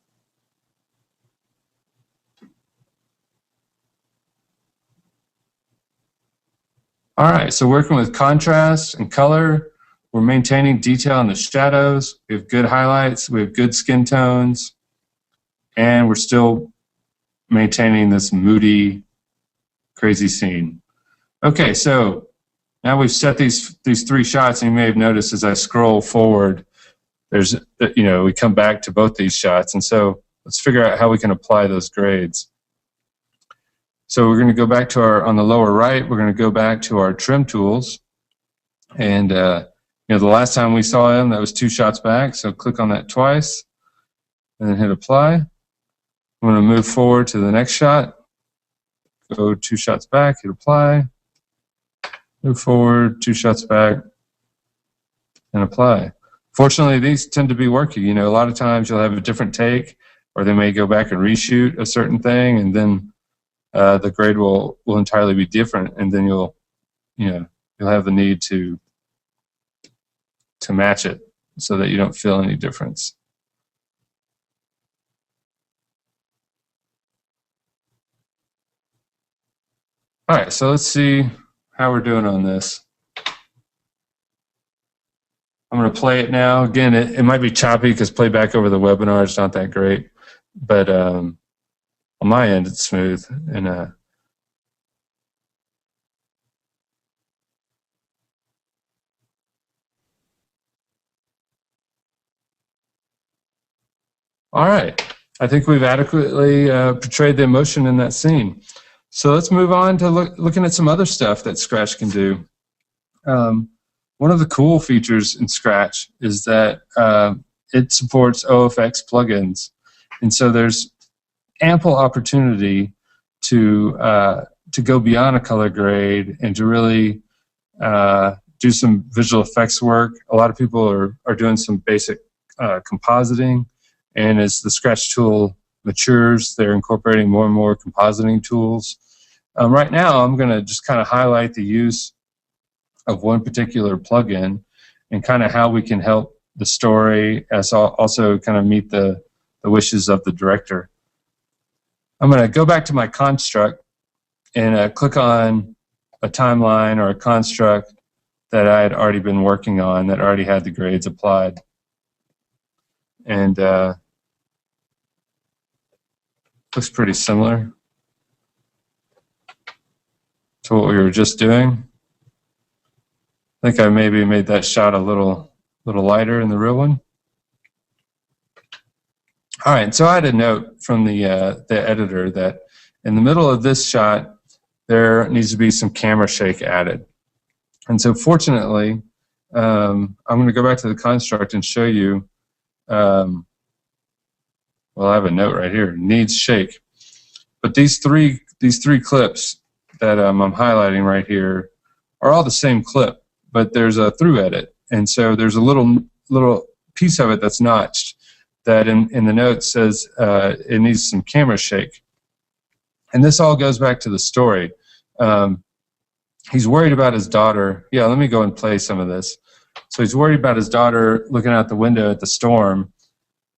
All right, so working with contrast and color, we're maintaining detail in the shadows. We have good highlights, we have good skin tones, and we're still maintaining this moody, crazy scene. Okay, so now we've set these three shots, and you may have noticed as I scroll forward, there's, you know, we come back to both these shots, and so let's figure out how we can apply those grades. So we're going to go back to on the lower right, we're going to go back to our trim tools, and you know, the last time we saw them, that was 2 shots back, so click on that twice, and then hit apply. I'm going to move forward to the next shot, go 2 shots back, hit apply, move forward, 2 shots back, and apply. Fortunately, these tend to be working. You know, a lot of times you'll have a different take, or they may go back and reshoot a certain thing, and then the grade will entirely be different, and then you'll have the need to match it so that you don't feel any difference. All right, so let's see how we're doing on this. I'm going to play it now. Again, it might be choppy because playback over the webinar is not that great, but on my end, it's smooth. And all right, I think we've adequately portrayed the emotion in that scene. So let's move on to looking at some other stuff that Scratch can do. One of the cool features in Scratch is that it supports OFX plugins. And so there's ample opportunity to go beyond a color grade and to really do some visual effects work. A lot of people are doing some basic compositing. And as the Scratch tool matures, they're incorporating more and more compositing tools. Right now, I'm going to just kind of highlight the use of one particular plugin and kind of how we can help the story as also kind of meet the wishes of the director. I'm going to go back to my construct and click on a timeline or a construct that I had already been working on that already had the grades applied. And looks pretty similar to what we were just doing. I think I maybe made that shot a little lighter in the real one. All right, so I had a note from the editor that in the middle of this shot, there needs to be some camera shake added. And so fortunately, I'm going to go back to the construct and show you, well, I have a note right here, needs shake. But these three clips that I'm highlighting right here are all the same clip, but there's a through edit. And so there's a little piece of it that's notched that in the note says it needs some camera shake. And this all goes back to the story. He's worried about his daughter. Yeah, let me go and play some of this. So he's worried about his daughter looking out the window at the storm,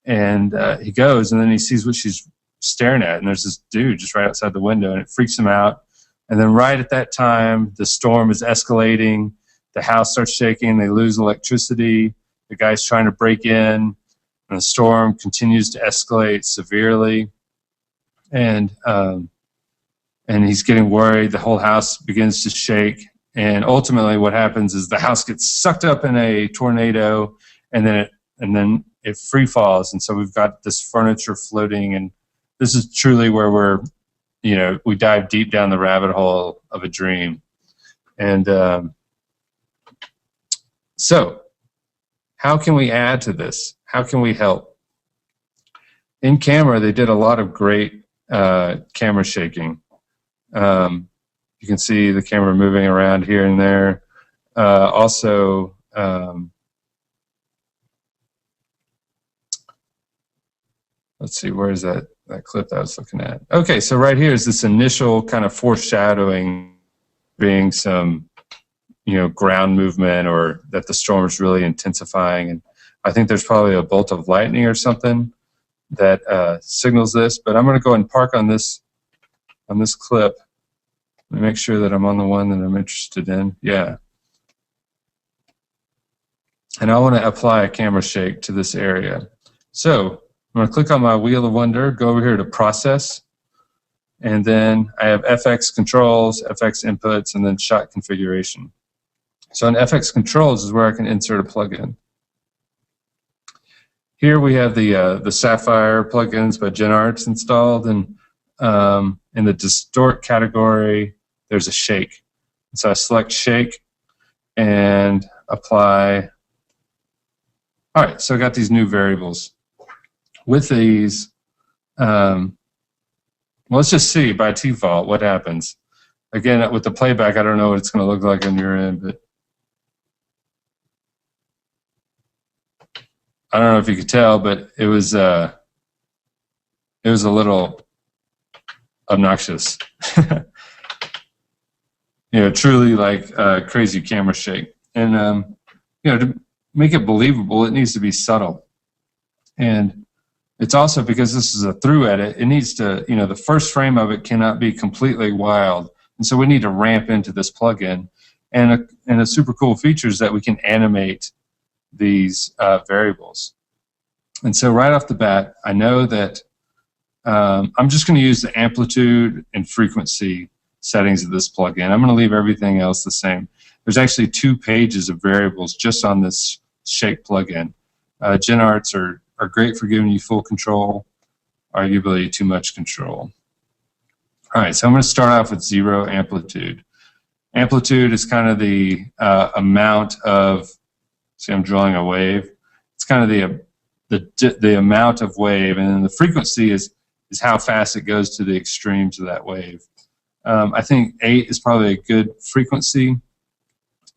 and he goes, and then he sees what she's staring at, and there's this dude just right outside the window, and it freaks him out. And then right at that time, the storm is escalating. The house starts shaking. They lose electricity. The guy's trying to break in, and the storm continues to escalate severely. And he's getting worried. The whole house begins to shake. And ultimately what happens is the house gets sucked up in a tornado, and then it free falls. And so we've got this furniture floating, and this is truly where we dive deep down the rabbit hole of a dream. And so how can we add to this? How can we help? In camera, they did a lot of great camera shaking. You can see the camera moving around here and there. Also, let's see, where is that clip that I was looking at? Okay, so right here is this initial kind of foreshadowing, being some, ground movement, or that the storm is really intensifying. And I think there's probably a bolt of lightning or something that signals this. But I'm going to go and park on this clip. Let me make sure that I'm on the one that I'm interested in. Yeah. And I want to apply a camera shake to this area. So I'm going to click on my Wheel of Wonder, go over here to Process, and then I have FX Controls, FX Inputs, and then Shot Configuration. So in FX Controls is where I can insert a plugin. Here we have the Sapphire plugins by GenArts installed, and in the Distort category, there's a shake. So I select shake and apply. All right, so I got these new variables. With these, let's just see by default what happens. Again, with the playback, I don't know what it's going to look like on your end, but I don't know if you could tell, but it was a little obnoxious. Truly like crazy camera shake. And to make it believable, it needs to be subtle. And it's also, because this is a through edit, it needs to, the first frame of it cannot be completely wild. And so we need to ramp into this plugin. And a super cool feature is that we can animate these variables. And so right off the bat, I know that I'm just going to use the amplitude and frequency settings of this plugin. I'm going to leave everything else the same. There's actually 2 pages of variables just on this Shake plugin. GenArts are great for giving you full control, arguably too much control. All right, so I'm going to start off with 0 amplitude. Amplitude is kind of the amount of, see, I'm drawing a wave. It's kind of the amount of wave, and then the frequency is how fast it goes to the extremes of that wave. I think 8 is probably a good frequency,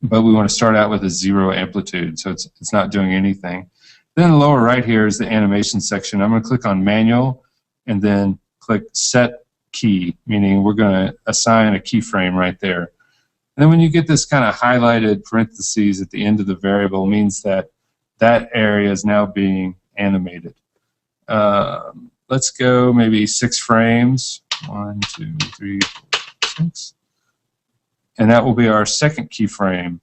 but we want to start out with a 0 amplitude, so it's not doing anything. Then the lower right here is the animation section. I'm going to click on manual and then click set key, meaning we're going to assign a keyframe right there. And then when you get this kind of highlighted parentheses at the end of the variable, means that that area is now being animated. Let's go maybe 6 frames. 1, 2, 3, 4, 6. And that will be our second keyframe.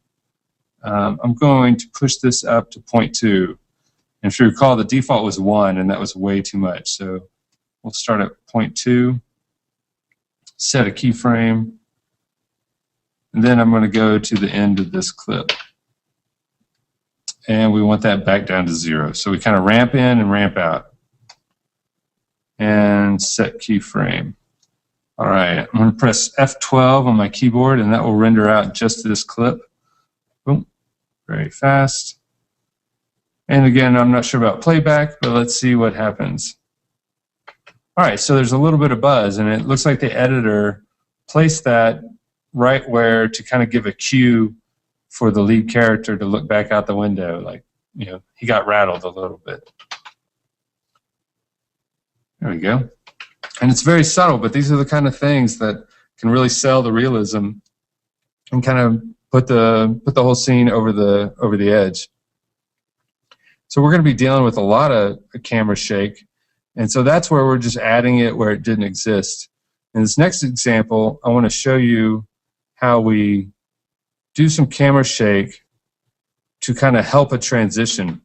I'm going to push this up to 0.2. And if you recall, the default was 1, and that was way too much. So we'll start at 0.2, set a keyframe, and then I'm going to go to the end of this clip. And we want that back down to 0. So we kind of ramp in and ramp out. And set keyframe. All right, I'm going to press F12 on my keyboard, and that will render out just this clip. Boom, very fast. And again, I'm not sure about playback, but let's see what happens. All right, so there's a little bit of buzz, and it looks like the editor placed that right where to kind of give a cue for the lead character to look back out the window, like, you know, he got rattled a little bit. There we go. And it's very subtle, but these are the kind of things that can really sell the realism and kind of put the whole scene over the edge. So we're going to be dealing with a lot of camera shake, and so that's where we're just adding it where it didn't exist. In this next example, I want to show you how we do some camera shake to kind of help a transition,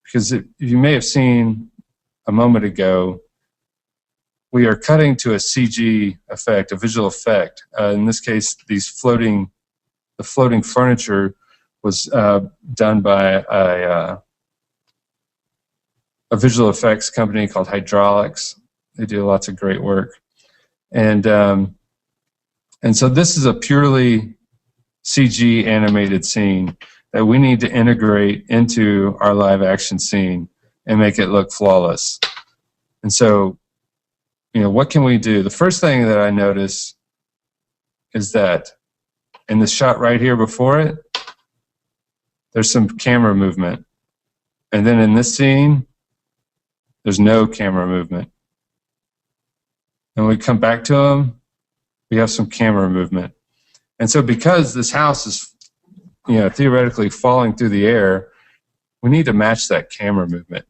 because you may have seen a moment ago, we are cutting to a CG effect, a visual effect. In this case, the floating furniture was done by a visual effects company called Hydraulics. They do lots of great work. And so this is a purely CG animated scene that we need to integrate into our live action scene and make it look flawless. And so, you know, what can we do? The first thing that I notice is that in the shot right here before it, there's some camera movement. And then in this scene, there's no camera movement. And we come back to them, we have some camera movement. And so because this house is, you know, theoretically falling through the air, we need to match that camera movement.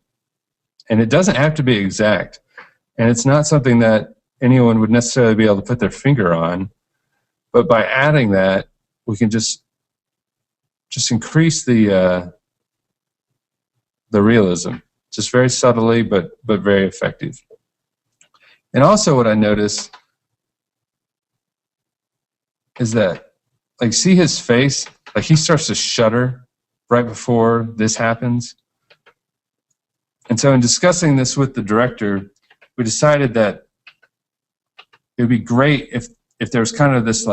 And it doesn't have to be exact. And it's not something that anyone would necessarily be able to put their finger on. But by adding that, we can just increase the realism, just very subtly, but very effective. And also what I notice is that, like, see his face? Like, he starts to shudder right before this happens. And so in discussing this with the director, we decided that it would be great if there was kind of this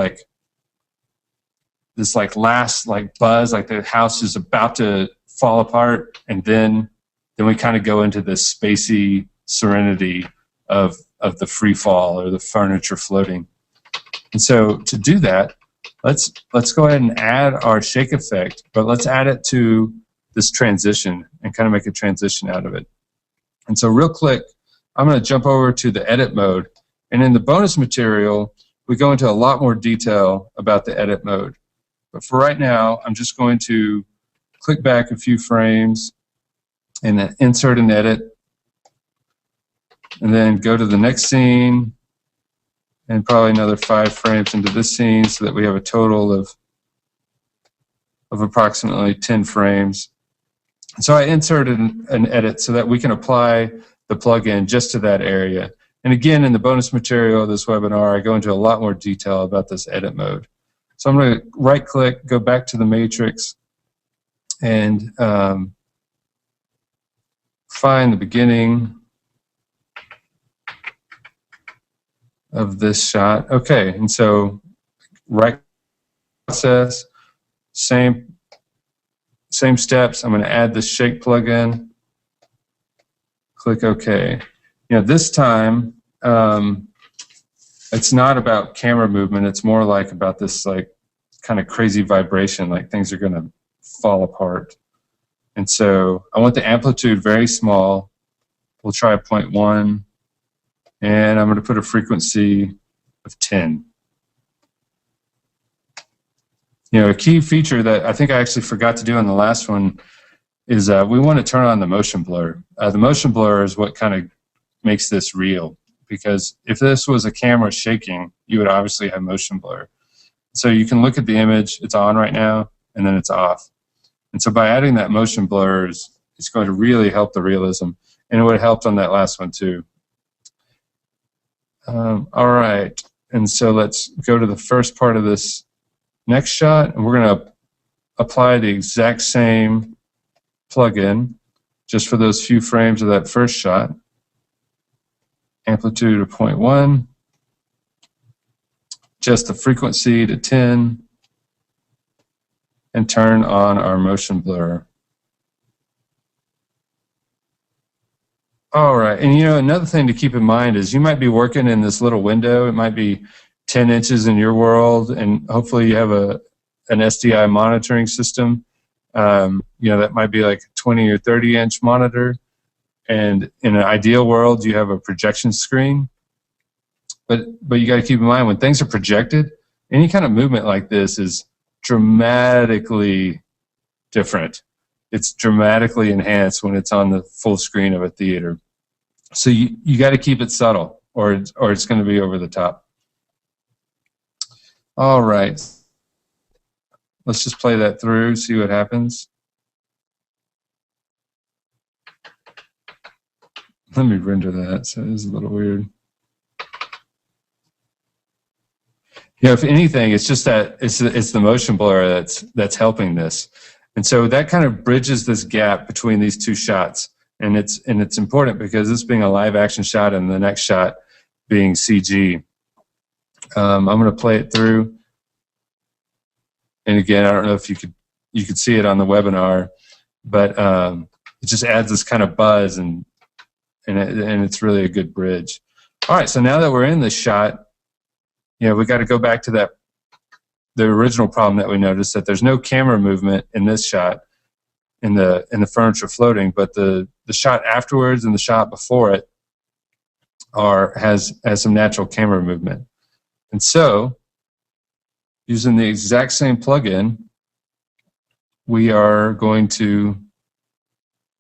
last buzz, like the house is about to fall apart, and then we kind of go into this spacey serenity of the free fall or the furniture floating. And so to do that, let's go ahead and add our shake effect, but let's add it to this transition and kind of make a transition out of it. And so real quick, I'm going to jump over to the edit mode. And in the bonus material, we go into a lot more detail about the edit mode. But for right now, I'm just going to click back a few frames and then insert an edit. And then go to the next scene and probably another 5 frames into this scene so that we have a total of approximately 10 frames. So I inserted an edit so that we can apply the plugin just to that area. And again, in the bonus material of this webinar, I go into a lot more detail about this edit mode. So I'm going to right-click, go back to the matrix, and find the beginning of this shot. Okay, and so right process, same steps. I'm going to add the shake plugin. Click OK. This time it's not about camera movement. It's more like about this kind of crazy vibration, like things are going to fall apart. And so I want the amplitude very small. We'll try 0.1, and I'm going to put a frequency of 10. A key feature that I think I actually forgot to do in the last one is we want to turn on the motion blur. The motion blur is what kind of makes this real, because if this was a camera shaking, you would obviously have motion blur. So you can look at the image, it's on right now, and then it's off. And so by adding that motion blur, it's going to really help the realism, and it would have helped on that last one too. All right, and so let's go to the first part of this next shot, and we're going to apply the exact same plugin just for those few frames of that first shot. Amplitude of 0.1, just the frequency to 10, and turn on our motion blur. All right, and another thing to keep in mind is you might be working in this little window. It might be 10 inches in your world, and hopefully you have an SDI monitoring system. That might be like a 20 or 30 inch monitor, and in an ideal world you have a projection screen. But you got to keep in mind, when things are projected, any kind of movement like this is dramatically different. It's dramatically enhanced when it's on the full screen of a theater. So you got to keep it subtle, or it's going to be over the top. All right, let's just play that through, see what happens. Let me render that, so it is a little weird. If anything, it's just that it's the motion blur that's helping this. And so that kind of bridges this gap between these two shots. And it's important because this being a live action shot and the next shot being CG. I'm going to play it through. And again, I don't know if you could see it on the webinar, but it just adds this kind of buzz, and it's really a good bridge. All right, so now that we're in this shot, we got to go back to the original problem that we noticed, that there's no camera movement in this shot, in the furniture floating, but the shot afterwards and the shot before it has some natural camera movement. And so, using the exact same plugin, we are going to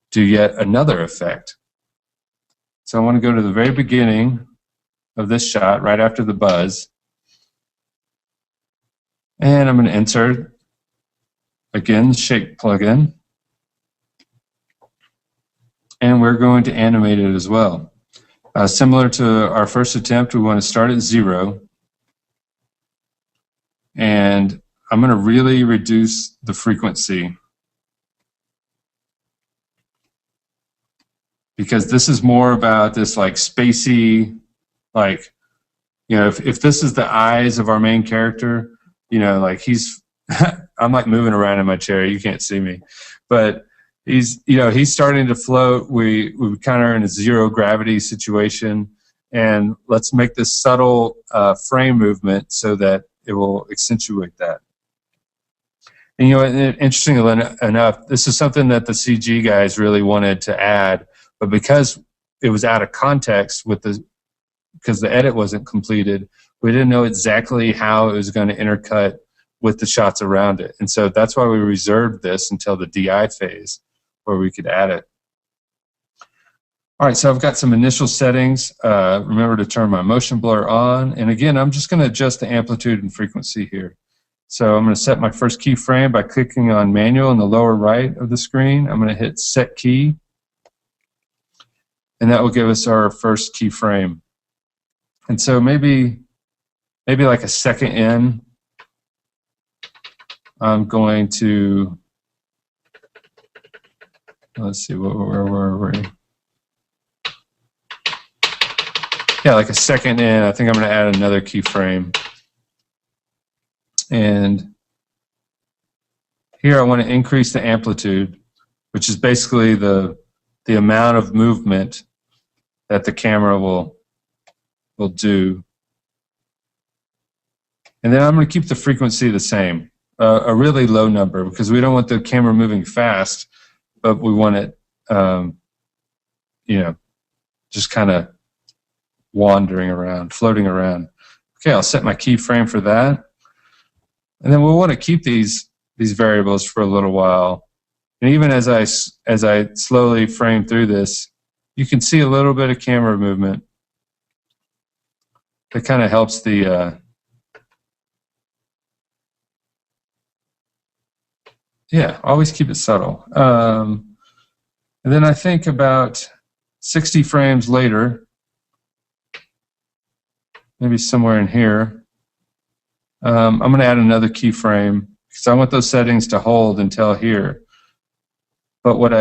do yet another effect. So I want to go to the very beginning of this shot, right after the buzz. And I'm going to insert, again, the shake plugin. And we're going to animate it as well. Similar to our first attempt, we want to start at 0. And I'm going to really reduce the frequency, because this is more about this spacey, if this is the eyes of our main character, he's I'm moving around in my chair, you can't see me, but he's starting to float. We kind of are in a zero gravity situation, and let's make this subtle frame movement so that it will accentuate that. And interestingly enough, this is something that the CG guys really wanted to add, but because it was out of context because the edit wasn't completed, we didn't know exactly how it was going to intercut with the shots around it. And so that's why we reserved this until the DI phase, where we could add it. All right, so I've got some initial settings. Remember to turn my motion blur on. And again, I'm just going to adjust the amplitude and frequency here. So I'm going to set my first keyframe by clicking on manual in the lower right of the screen. I'm going to hit set key. And that will give us our first keyframe. And so maybe like a second in, I'm going to, let's see, where were we? Yeah, like a second in, I think I'm going to add another keyframe. And here I want to increase the amplitude, which is basically the amount of movement that the camera will do. And then I'm going to keep the frequency the same, a really low number, because we don't want the camera moving fast, but we want it, you know, just kind of wandering around, floating around. Okay, I'll set my keyframe for that. And then we'll want to keep these variables for a little while. And even as I slowly frame through this, you can see a little bit of camera movement. That kind of helps the yeah, always keep it subtle. And then I think about 60 frames later, maybe somewhere in here, I'm going to add another keyframe because I want those settings to hold until here. But what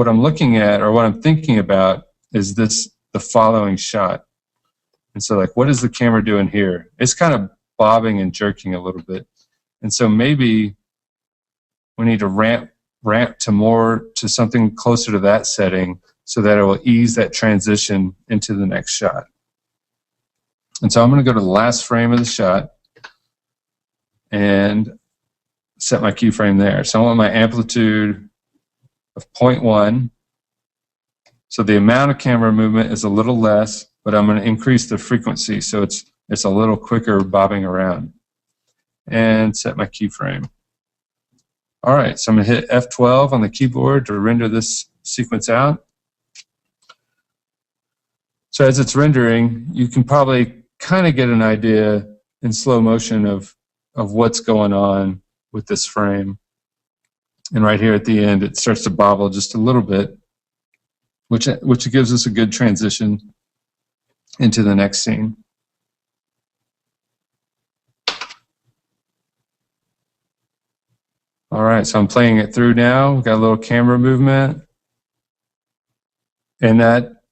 I'm looking at, or what I'm thinking about, is the following shot. And so, like, what is the camera doing here? It's kind of bobbing and jerking a little bit. And so maybe we need to ramp to something closer to that setting so that it will ease that transition into the next shot. And so I'm going to go to the last frame of the shot and set my keyframe there. So I want my amplitude of 0.1. So the amount of camera movement is a little less, but I'm going to increase the frequency so it's a little quicker bobbing around. And set my keyframe. All right, so I'm going to hit F12 on the keyboard to render this sequence out. So as it's rendering, you can probably kind of get an idea in slow motion of what's going on with this frame. And right here at the end, it starts to bobble just a little bit, which gives us a good transition into the next scene. All right, so I'm playing it through now. We've got a little camera movement. And that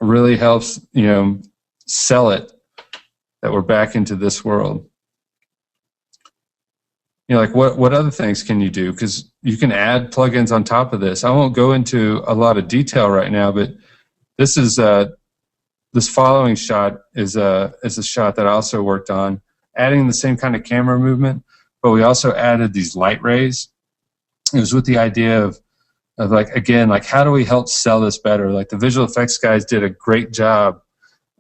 really helps, you know, sell it that we're back into this world. You know, like what other things can you do? Because you can add plugins on top of this. I won't go into a lot of detail right now, but this is this following shot is a shot that I also worked on, adding the same kind of camera movement, but we also added these light rays. It was with the idea of like, again, like, how do we help sell this better? Like, the visual effects guys did a great job,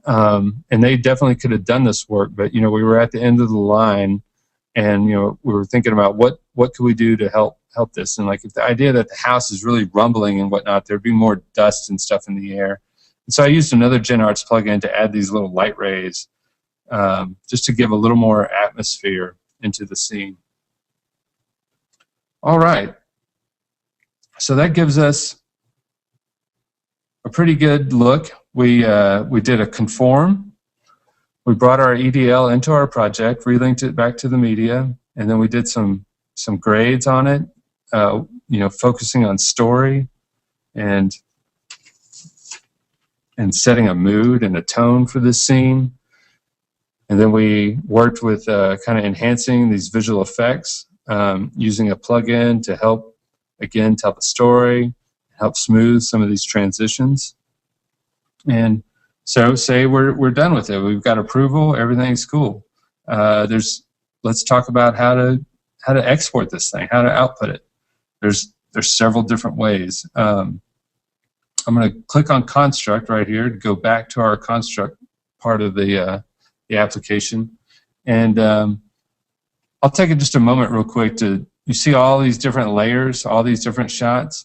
and they definitely could have done this work, but, you know, we were at the end of the line, and, you know, we were thinking about what could we do to help this. And, like, if the idea that the house is really rumbling and whatnot, there'd be more dust and stuff in the air. And so I used another GenArts plugin to add these little light rays, just to give a little more atmosphere into the scene. All right. So that gives us a pretty good look. We did a conform. We brought our EDL into our project, relinked it back to the media, and then we did some grades on it, you know, focusing on story and setting a mood and a tone for this scene. And then we worked with kind of enhancing these visual effects, using a plugin to help, again, tell the story, help smooth some of these transitions. And so say we're done with it. We've got approval, everything's cool. Let's talk about how to export this thing, how to output it. There's several different ways. I'm going to click on construct right here to go back to our construct part of the application. And I'll take just a moment real quick you see all these different layers, all these different shots.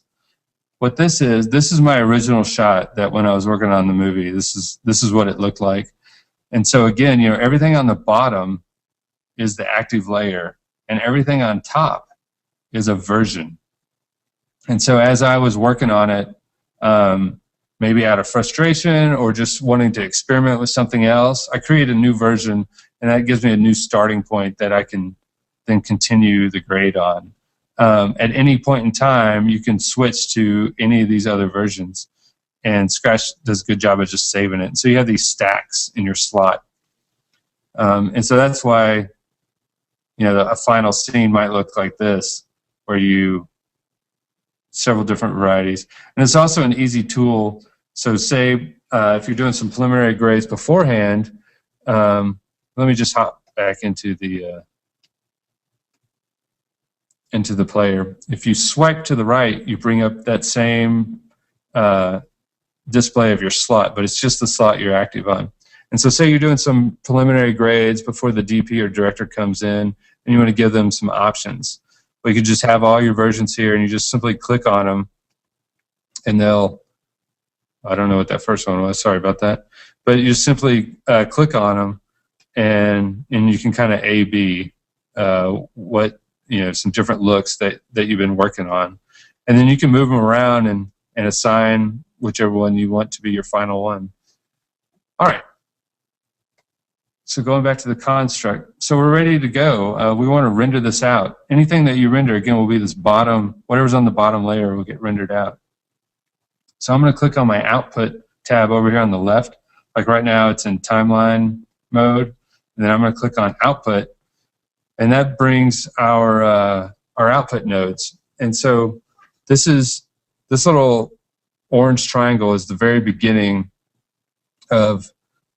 what this is my original shot that when I was working on the movie, this is what it looked like. And so again, everything on the bottom is the active layer, and everything on top is a version. And so as I was working on it, maybe out of frustration or just wanting to experiment with something else, I create a new version, and that gives me a new starting point that I can then continue the grade on. At any point in time, you can switch to any of these other versions, and Scratch does a good job of just saving it. So you have these stacks in your slot. And so that's why, a final scene might look like this, where several different varieties. And it's also an easy tool. So say if you're doing some preliminary grades beforehand, let me just hop back into the player. If you swipe to the right, you bring up that same display of your slot, but it's just the slot you're active on. And so say you're doing some preliminary grades before the DP or director comes in, and you want to give them some options. Well, you could just have all your versions here, and you just simply click on them, and I don't know what that first one was, sorry about that. But you just simply click on them, and you can kind of A/B what, some different looks that you've been working on. And then you can move them around and assign whichever one you want to be your final one. All right. So going back to the construct, so we're ready to go. We want to render this out. Anything that you render, again, will be this bottom, whatever's on the bottom layer will get rendered out. So I'm going to click on my output tab over here on the left. Like right now, it's in timeline mode. And then I'm going to click on output, and that brings our output nodes. And so this little orange triangle is the very beginning of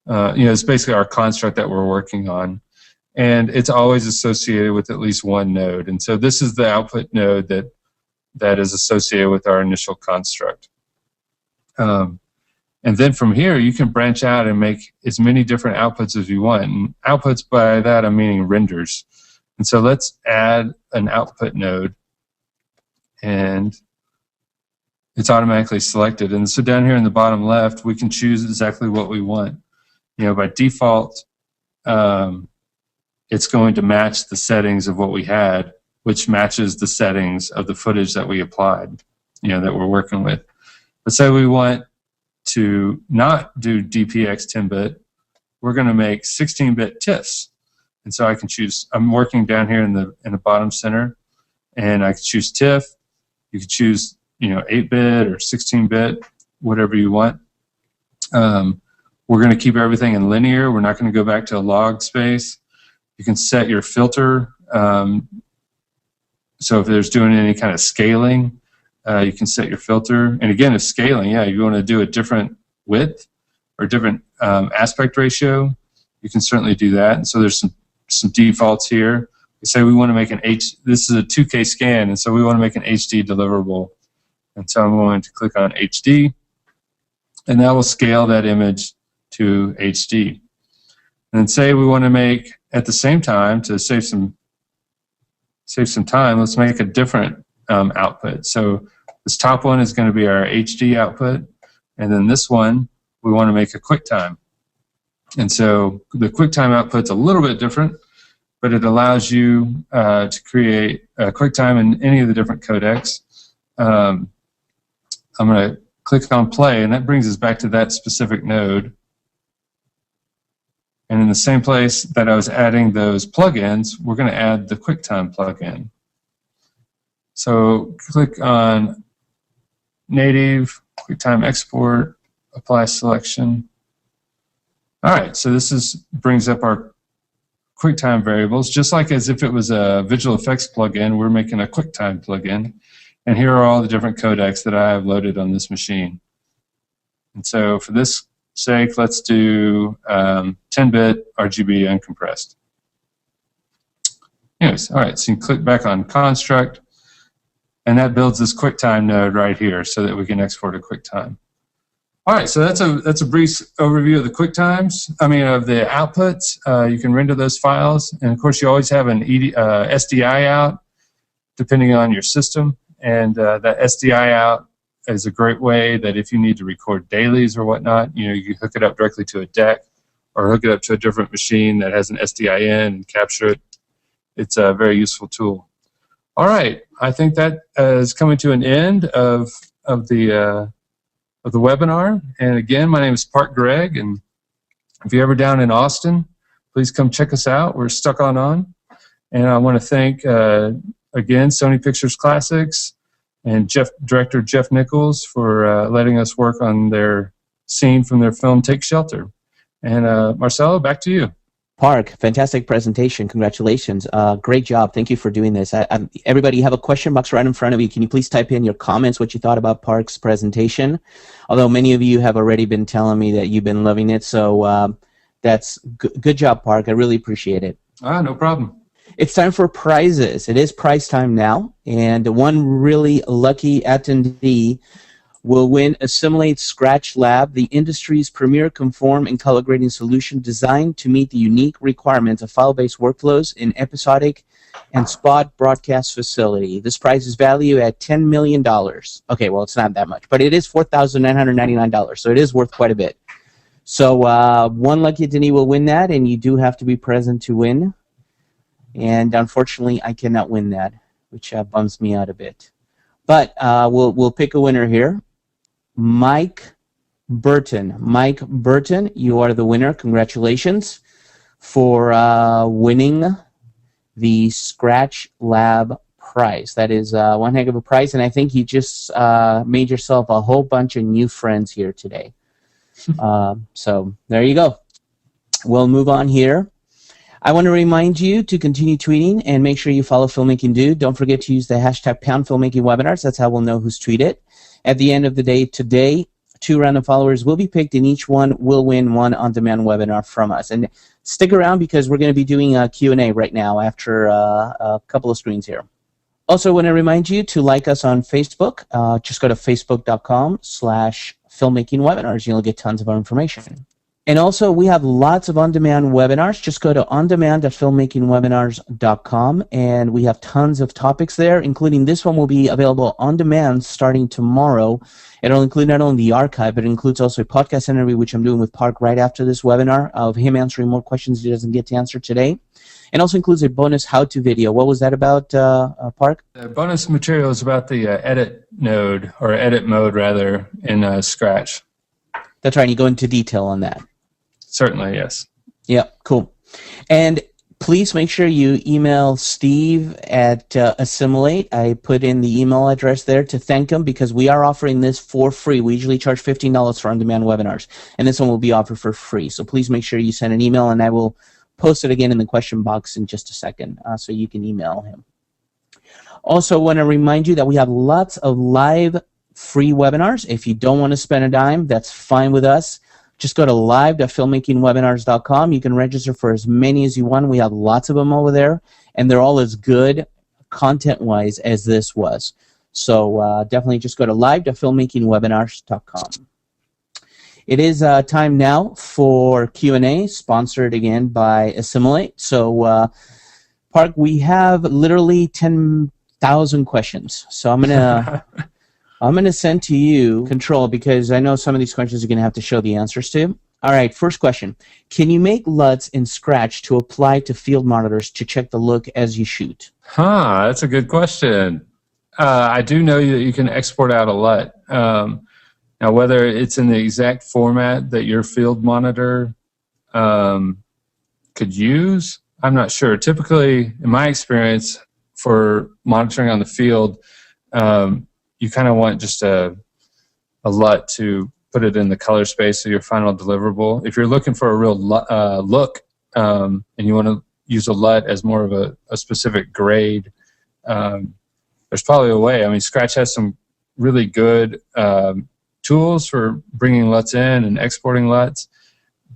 it's basically our construct that we're working on, and it's always associated with at least one node. And so this is the output node that is associated with our initial construct. And then from here, you can branch out and make as many different outputs as you want. And outputs, by that I'm meaning renders. And so let's add an output node, and it's automatically selected. And so down here in the bottom left, we can choose exactly what we want. By default, it's going to match the settings of what we had, which matches the settings of the footage that we applied, that we're working with. But say we want to not do DPX 10-bit, we're going to make 16-bit TIFFs. And so I can choose, I'm working down here in the bottom center, and I can choose TIFF. You can choose, 8-bit or 16-bit, whatever you want. We're going to keep everything in linear. We're not going to go back to a log space. You can set your filter. So if there's doing any kind of scaling, you can set your filter. And again, if scaling, you want to do a different width or different aspect ratio, you can certainly do that. And so there's some defaults here. We say we want to make this is a 2K scan, and so we want to make an HD deliverable. And so I'm going to click on HD, and that will scale that image to HD. And then say we want to make, at the same time, to save some time, let's make a different output. So this top one is going to be our HD output, and then this one, we want to make a QuickTime. And so the QuickTime output's a little bit different, but it allows you to create a QuickTime in any of the different codecs. I'm going to click on play, and that brings us back to that specific node. And in the same place that I was adding those plugins, we're going to add the QuickTime plugin. So click on native, QuickTime export, apply selection. All right, so this brings up our QuickTime variables, just like as if it was a visual effects plugin, we're making a QuickTime plugin. And here are all the different codecs that I have loaded on this machine. And so for this sake, let's do 10-bit RGB uncompressed. Anyways, all right, so you can click back on construct, and that builds this QuickTime node right here so that we can export a QuickTime. All right, so that's a brief overview of the QuickTimes. Of the outputs. You can render those files, and of course, you always have an SDI out, depending on your system, and that SDI out is a great way that if you need to record dailies or whatnot, you can hook it up directly to a deck or hook it up to a different machine that has an SDIN and capture it. It's a very useful tool. All right, I think that is coming to an end of the webinar. And again, my name is Park Gregg, and if you're ever down in Austin, please come check us out. We're stuck on. And I want to thank again Sony Pictures Classics and director Jeff Nichols for letting us work on their scene from their film Take Shelter. And Marcelo, back to you. Park, fantastic presentation. Congratulations. Great job. Thank you for doing this. Everybody, you have a question box right in front of you. Can you please type in your comments, what you thought about Park's presentation? Although many of you have already been telling me that you've been loving it. So that's good job, Park. I really appreciate it. No problem. It's time for prizes. It is prize time now. And one really lucky attendee will win Assimilate Scratch Lab, the industry's premier conform and color grading solution designed to meet the unique requirements of file-based workflows in episodic and spot broadcast facility. This prize is valued at $10 million. Okay, well, it's not that much, but it is $4,999, so it is worth quite a bit. So one lucky attendee will win that, and you do have to be present to win. And unfortunately, I cannot win that, which bums me out a bit. But we'll pick a winner here. Mike Burton. Mike Burton, you are the winner. Congratulations for winning the Scratch Lab prize. That is one heck of a prize, and I think you just made yourself a whole bunch of new friends here today. So there you go. We'll move on here. I want to remind you to continue tweeting and make sure you follow Filmmaking Dude. Don't forget to use the hashtag #PoundFilmmakingWebinars. That's how we'll know who's tweeted. At the end of the day today, 2 random followers will be picked, and each one will win one on-demand webinar from us. And stick around because we're going to be doing a Q&A right now after a couple of screens here. Also, I want to remind you to like us on Facebook. Just go to facebook.com/filmmakingwebinars. You'll get tons of our information. And also, we have lots of on-demand webinars. Just go to ondemand.filmmakingwebinars.com, and we have tons of topics there, including this one will be available on demand starting tomorrow. It'll include not only the archive, but it includes also a podcast interview, which I'm doing with Park right after this webinar, of him answering more questions he doesn't get to answer today. And also includes a bonus how-to video. What was that about, Park? The bonus material is about the edit node, or edit mode, rather, in Scratch. That's right, and you go into detail on that. Certainly, yes. Yeah, cool. And please make sure you email Steve at Assimilate. I put in the email address there to thank him because we are offering this for free. We usually charge $15 for on-demand webinars, and this one will be offered for free. So please make sure you send an email, and I will post it again in the question box in just a second so you can email him. Also, I want to remind you that we have lots of live free webinars. If you don't want to spend a dime, that's fine with us. Just go to live.filmmakingwebinars.com. You can register for as many as you want. We have lots of them over there, and they're all as good content-wise as this was. So definitely just go to live.filmmakingwebinars.com. It is time now for Q&A, sponsored again by Assimilate. So, Park, we have literally 10,000 questions. So I'm gonna I'm gonna send to you control because I know some of these questions you're gonna have to show the answers to. All right, first question: can you make LUTs in Scratch to apply to field monitors to check the look as you shoot? That's a good question. I do know that you can export out a LUT. Now, whether it's in the exact format that your field monitor could use, I'm not sure. Typically, in my experience, for monitoring on the field, you kind of want just a LUT to put it in the color space of your final deliverable. If you're looking for a real look and you want to use a LUT as more of a specific grade, there's probably a way. I mean, Scratch has some really good tools for bringing LUTs in and exporting LUTs,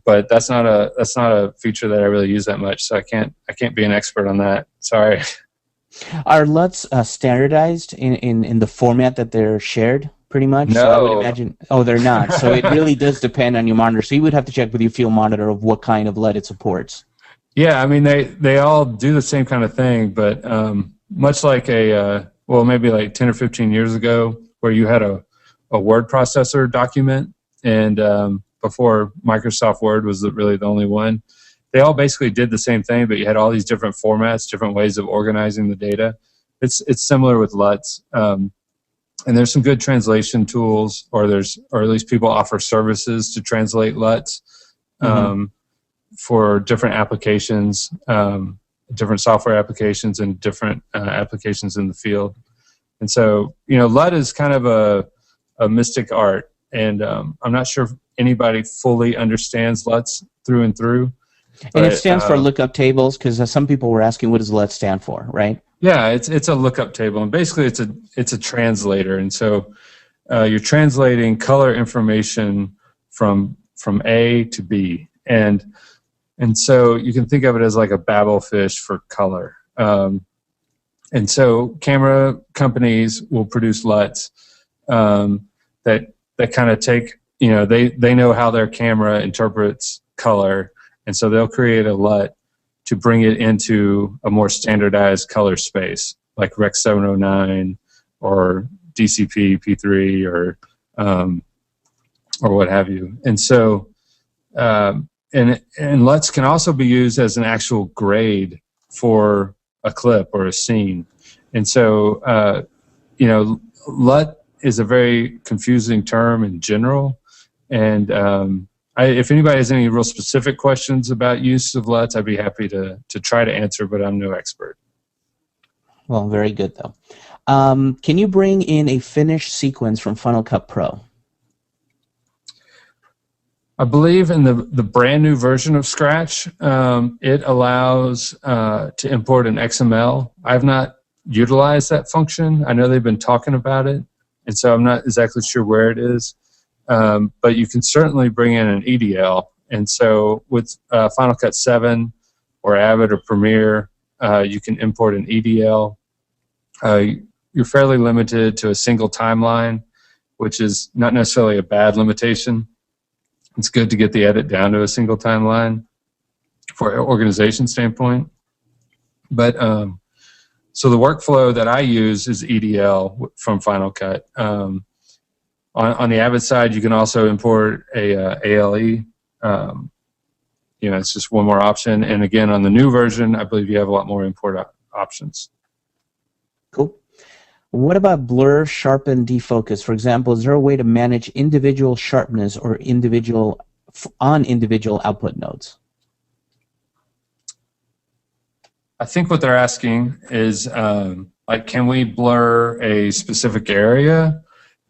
but that's not a feature that I really use that much. So I can't be an expert on that. Sorry. Are LUTs standardized in the format that they're shared? Pretty much. No. So I would imagine. Oh, they're not. So it really does depend on your monitor. So you would have to check with your field monitor of what kind of LUT it supports. Yeah, I mean they all do the same kind of thing, but much like maybe like 10 or 15 years ago, where you had a a word processor document, and before Microsoft Word was really the only one. They all basically did the same thing, but you had all these different formats, different ways of organizing the data. It's similar with LUTs, and there's some good translation tools, or at least people offer services to translate LUTs for different applications, different software applications, and different applications in the field. And so, LUT is kind of a mystic art, and I'm not sure if anybody fully understands LUTs through and through. And it stands for lookup tables, because some people were asking, what does LUT stand for, right? Yeah, it's a lookup table, and basically it's a translator, and so you're translating color information from A to B, and so you can think of it as like a Babel fish for color. And so camera companies will produce LUTs that kind of take, they know how their camera interprets color, and so they'll create a LUT to bring it into a more standardized color space, like Rec 709 or DCP P3 or what have you. And so, and LUTs can also be used as an actual grade for a clip or a scene. And so, LUT is a very confusing term in general. And if anybody has any real specific questions about use of LUTs, I'd be happy to try to answer, but I'm no expert. Well, very good, though. Can you bring in a finished sequence from Final Cut Pro? I believe in the brand new version of Scratch, it allows to import an XML. I've not utilized that function. I know they've been talking about it, and so I'm not exactly sure where it is. But you can certainly bring in an EDL. And so with Final Cut 7 or Avid or Premiere, you can import an EDL. You're fairly limited to a single timeline, which is not necessarily a bad limitation. It's good to get the edit down to a single timeline for an organization standpoint. But so the workflow that I use is EDL from Final Cut. On the Avid side, you can also import a ALE. It's just one more option. And again, on the new version, I believe you have a lot more import options. Cool. What about blur, sharpen, defocus? For example, is there a way to manage individual sharpness or individual output nodes? I think what they're asking is, can we blur a specific area?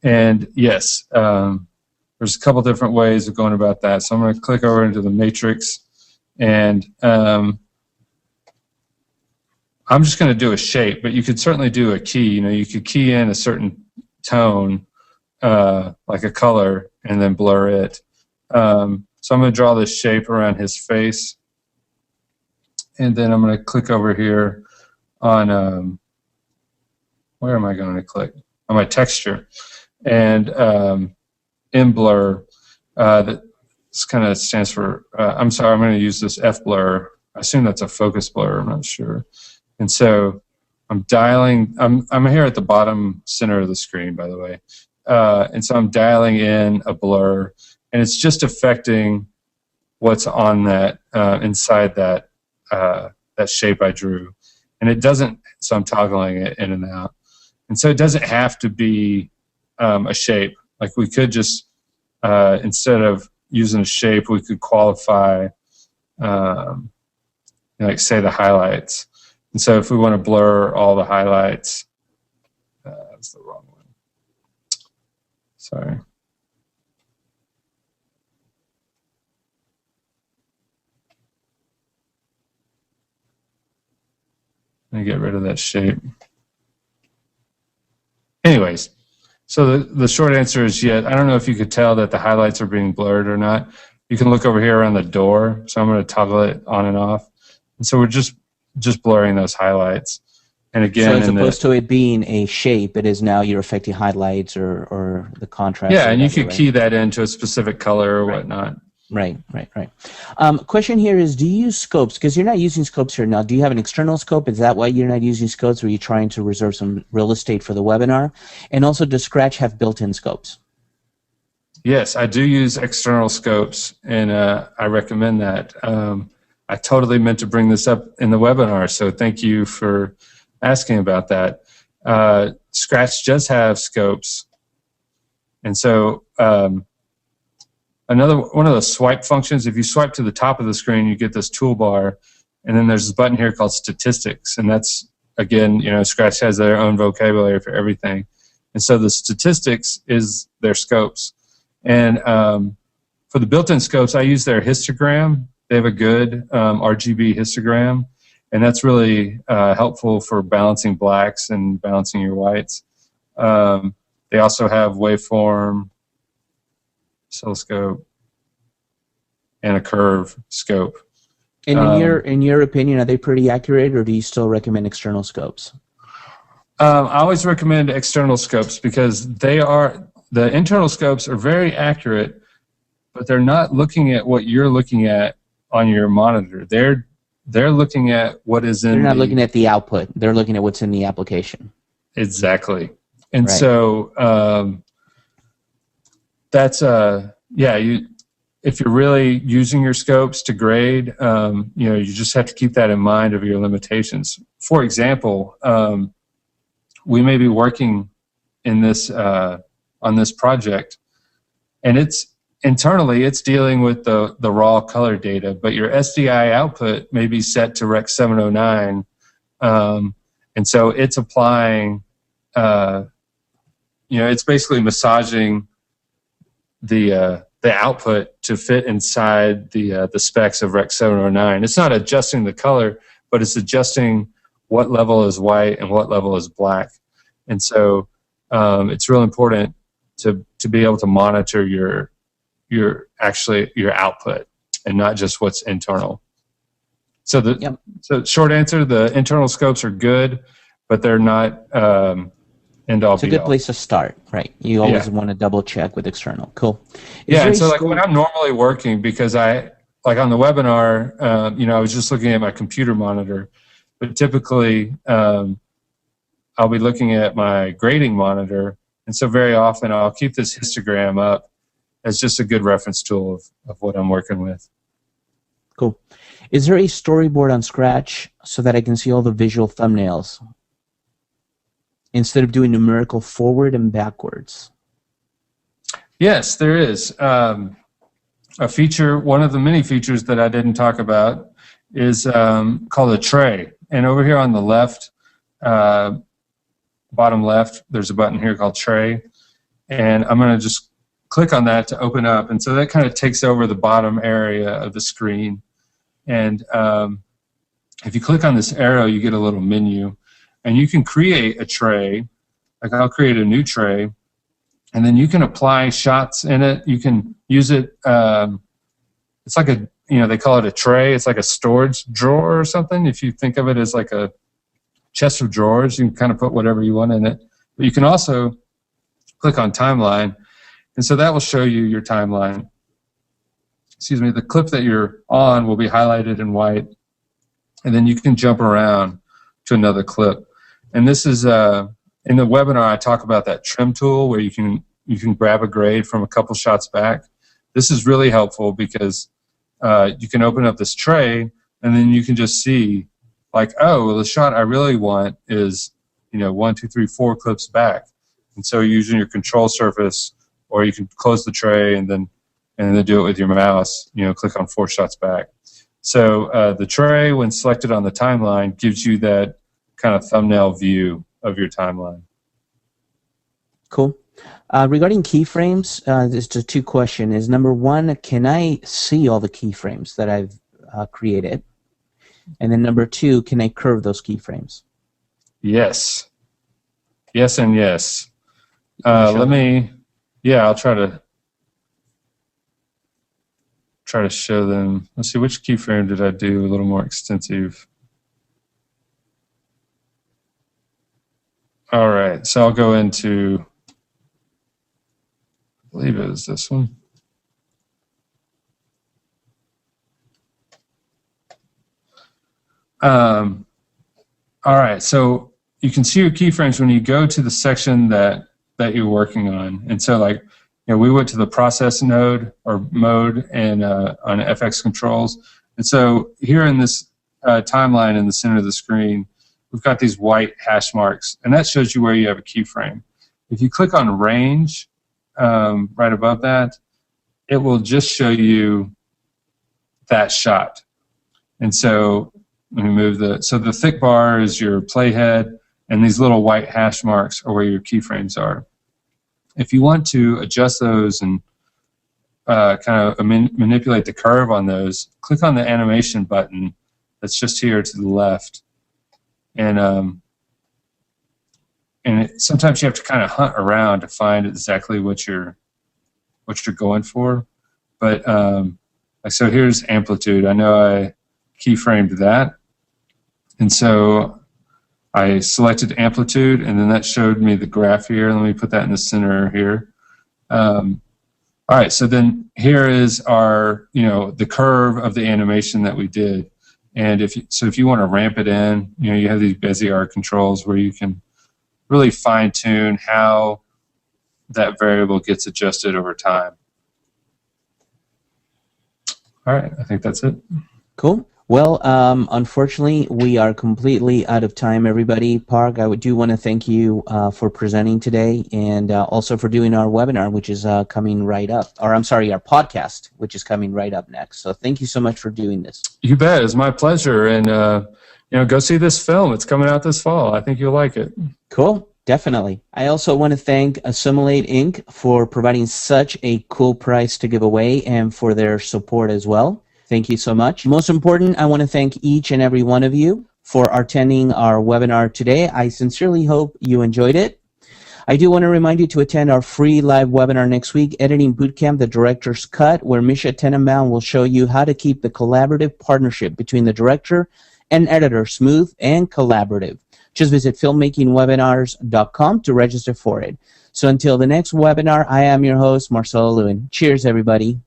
And yes, there's a couple different ways of going about that. So I'm going to click over into the matrix, and I'm just going to do a shape, but you could certainly do a key. You could key in a certain tone, like a color, and then blur it. So I'm going to draw this shape around his face, and then I'm going to click over here on, where am I going to click? On my texture. And in blur, this kind of stands for, I'm sorry, I'm going to use this F blur. I assume that's a focus blur, I'm not sure. And so I'm dialing, I'm here at the bottom center of the screen, by the way. And so I'm dialing in a blur, and it's just affecting what's on that, inside that, that shape I drew. And it doesn't, so I'm toggling it in and out. And so it doesn't have to be a shape. Like we could just, instead of using a shape, we could qualify, like say the highlights. And so if we want to blur all the highlights, that's the wrong one. Sorry. Let me get rid of that shape. Anyways, so the short answer is yes. I don't know if you could tell that the highlights are being blurred or not. You can look over here around the door. So I'm going to toggle it on and off. And so we're just blurring those highlights. And again, so as opposed to it being a shape, it is now you're affecting highlights or the contrast. Yeah, and you could key that into a specific color or whatnot. Right. Question here is, do you use scopes? Because you're not using scopes here now. Do you have an external scope? Is that why you're not using scopes? Or are you trying to reserve some real estate for the webinar? And also, does Scratch have built-in scopes? Yes, I do use external scopes, and I recommend that. I totally meant to bring this up in the webinar, so thank you for asking about that. Scratch does have scopes, and so another one of the swipe functions, if you swipe to the top of the screen, you get this toolbar, and then there's this button here called statistics, and that's, again, Scratch has their own vocabulary for everything. And so the statistics is their scopes. And for the built-in scopes, I use their histogram. They have a good RGB histogram, and that's really helpful for balancing blacks and balancing your whites. They also have waveform, oscilloscope, and a curve scope. And in your opinion, are they pretty accurate, or do you still recommend external scopes? I always recommend external scopes because the internal scopes are very accurate, but they're not looking at what you're looking at on your monitor. They're looking at what is in. They're not looking at the output. They're looking at what's in the application. Exactly, and right. So that's if you're really using your scopes to grade, you just have to keep that in mind of your limitations. For example, we may be working in this on this project, and internally it's dealing with the raw color data, but your SDI output may be set to Rec 709, and so it's applying, it's basically massaging the output to fit inside the specs of Rec 709. It's not adjusting the color, but it's adjusting what level is white and what level is black. And so it's real important to be able to monitor your output and not just what's internal. So so short answer, the internal scopes are good, but they're not end all. It's a good place to start, right? You always want to double check with external. Cool. And so like when I'm normally working, because on the webinar, I was just looking at my computer monitor, but typically I'll be looking at my grading monitor, and so very often I'll keep this histogram up as just a good reference tool of what I'm working with. Cool. Is there a storyboard on Scratch so that I can see all the visual thumbnails instead of doing numerical forward and backwards? Yes, there is. A feature, one of the many features that I didn't talk about is called a tray. And over here on the left, bottom left, there's a button here called tray. And I'm going to just click on that to open up. And so that kind of takes over the bottom area of the screen. And if you click on this arrow, you get a little menu. And you can create a tray. Like I'll create a new tray. And then you can apply shots in it. You can use it. It's like they call it a tray. It's like a storage drawer or something. If you think of it as like a chest of drawers, you can kind of put whatever you want in it. But you can also click on timeline. And so that will show you your timeline. Excuse me, the clip that you're on will be highlighted in white. And then you can jump around to another clip. And this is, in the webinar, I talk about that trim tool where you can grab a grade from a couple shots back. This is really helpful because you can open up this tray and then you can just see like, oh, well, the shot I really want is, 1, 2, 3, 4 clips back. And so using your control surface, or you can close the tray and then do it with your mouse, click on 4 shots back. So the tray, when selected on the timeline, gives you that kind of thumbnail view of your timeline. Cool. Regarding keyframes, there's just 2 questions. Number 1, can I see all the keyframes that I've created? And then number 2, can I curve those keyframes? Yes. Yes and yes. Let me, I'll try to show them. Let's see, which keyframe did I do a little more extensive? All right, so I'll go into, I believe it was this one. All right, so you can see your keyframes when you go to the section that you're working on. And so like we went to the process node or mode and on FX controls. And so here in this timeline in the center of the screen, we've got these white hash marks, and that shows you where you have a keyframe. If you click on range right above that, it will just show you that shot. And so let me move so the thick bar is your playhead, and these little white hash marks are where your keyframes are. If you want to adjust those and kind of manipulate the curve on those, click on the animation button that's just here to the left. And sometimes you have to kind of hunt around to find exactly what you're going for. But so here's amplitude. I know I keyframed that, and so I selected amplitude, and then that showed me the graph here. Let me put that in the center here. All right, so then here is our, the curve of the animation that we did. And if you want to ramp it in, you have these Bezier controls where you can really fine tune how that variable gets adjusted over time. All right, I think that's it. Cool. Well, unfortunately, we are completely out of time, everybody. Park, I do want to thank you for presenting today, and also for doing our webinar, which is coming right up. Or I'm sorry, our podcast, which is coming right up next. So thank you so much for doing this. You bet. It's my pleasure. And, go see this film. It's coming out this fall. I think you'll like it. Cool. Definitely. I also want to thank Assimilate Inc. for providing such a cool prize to give away and for their support as well. Thank you so much. Most important, I want to thank each and every one of you for attending our webinar today. I sincerely hope you enjoyed it. I do want to remind you to attend our free live webinar next week, Editing Bootcamp, the Director's Cut, where Misha Tenenbaum will show you how to keep the collaborative partnership between the director and editor smooth and collaborative. Just visit filmmakingwebinars.com to register for it. So until the next webinar, I am your host, Marcelo Lewin. Cheers, everybody.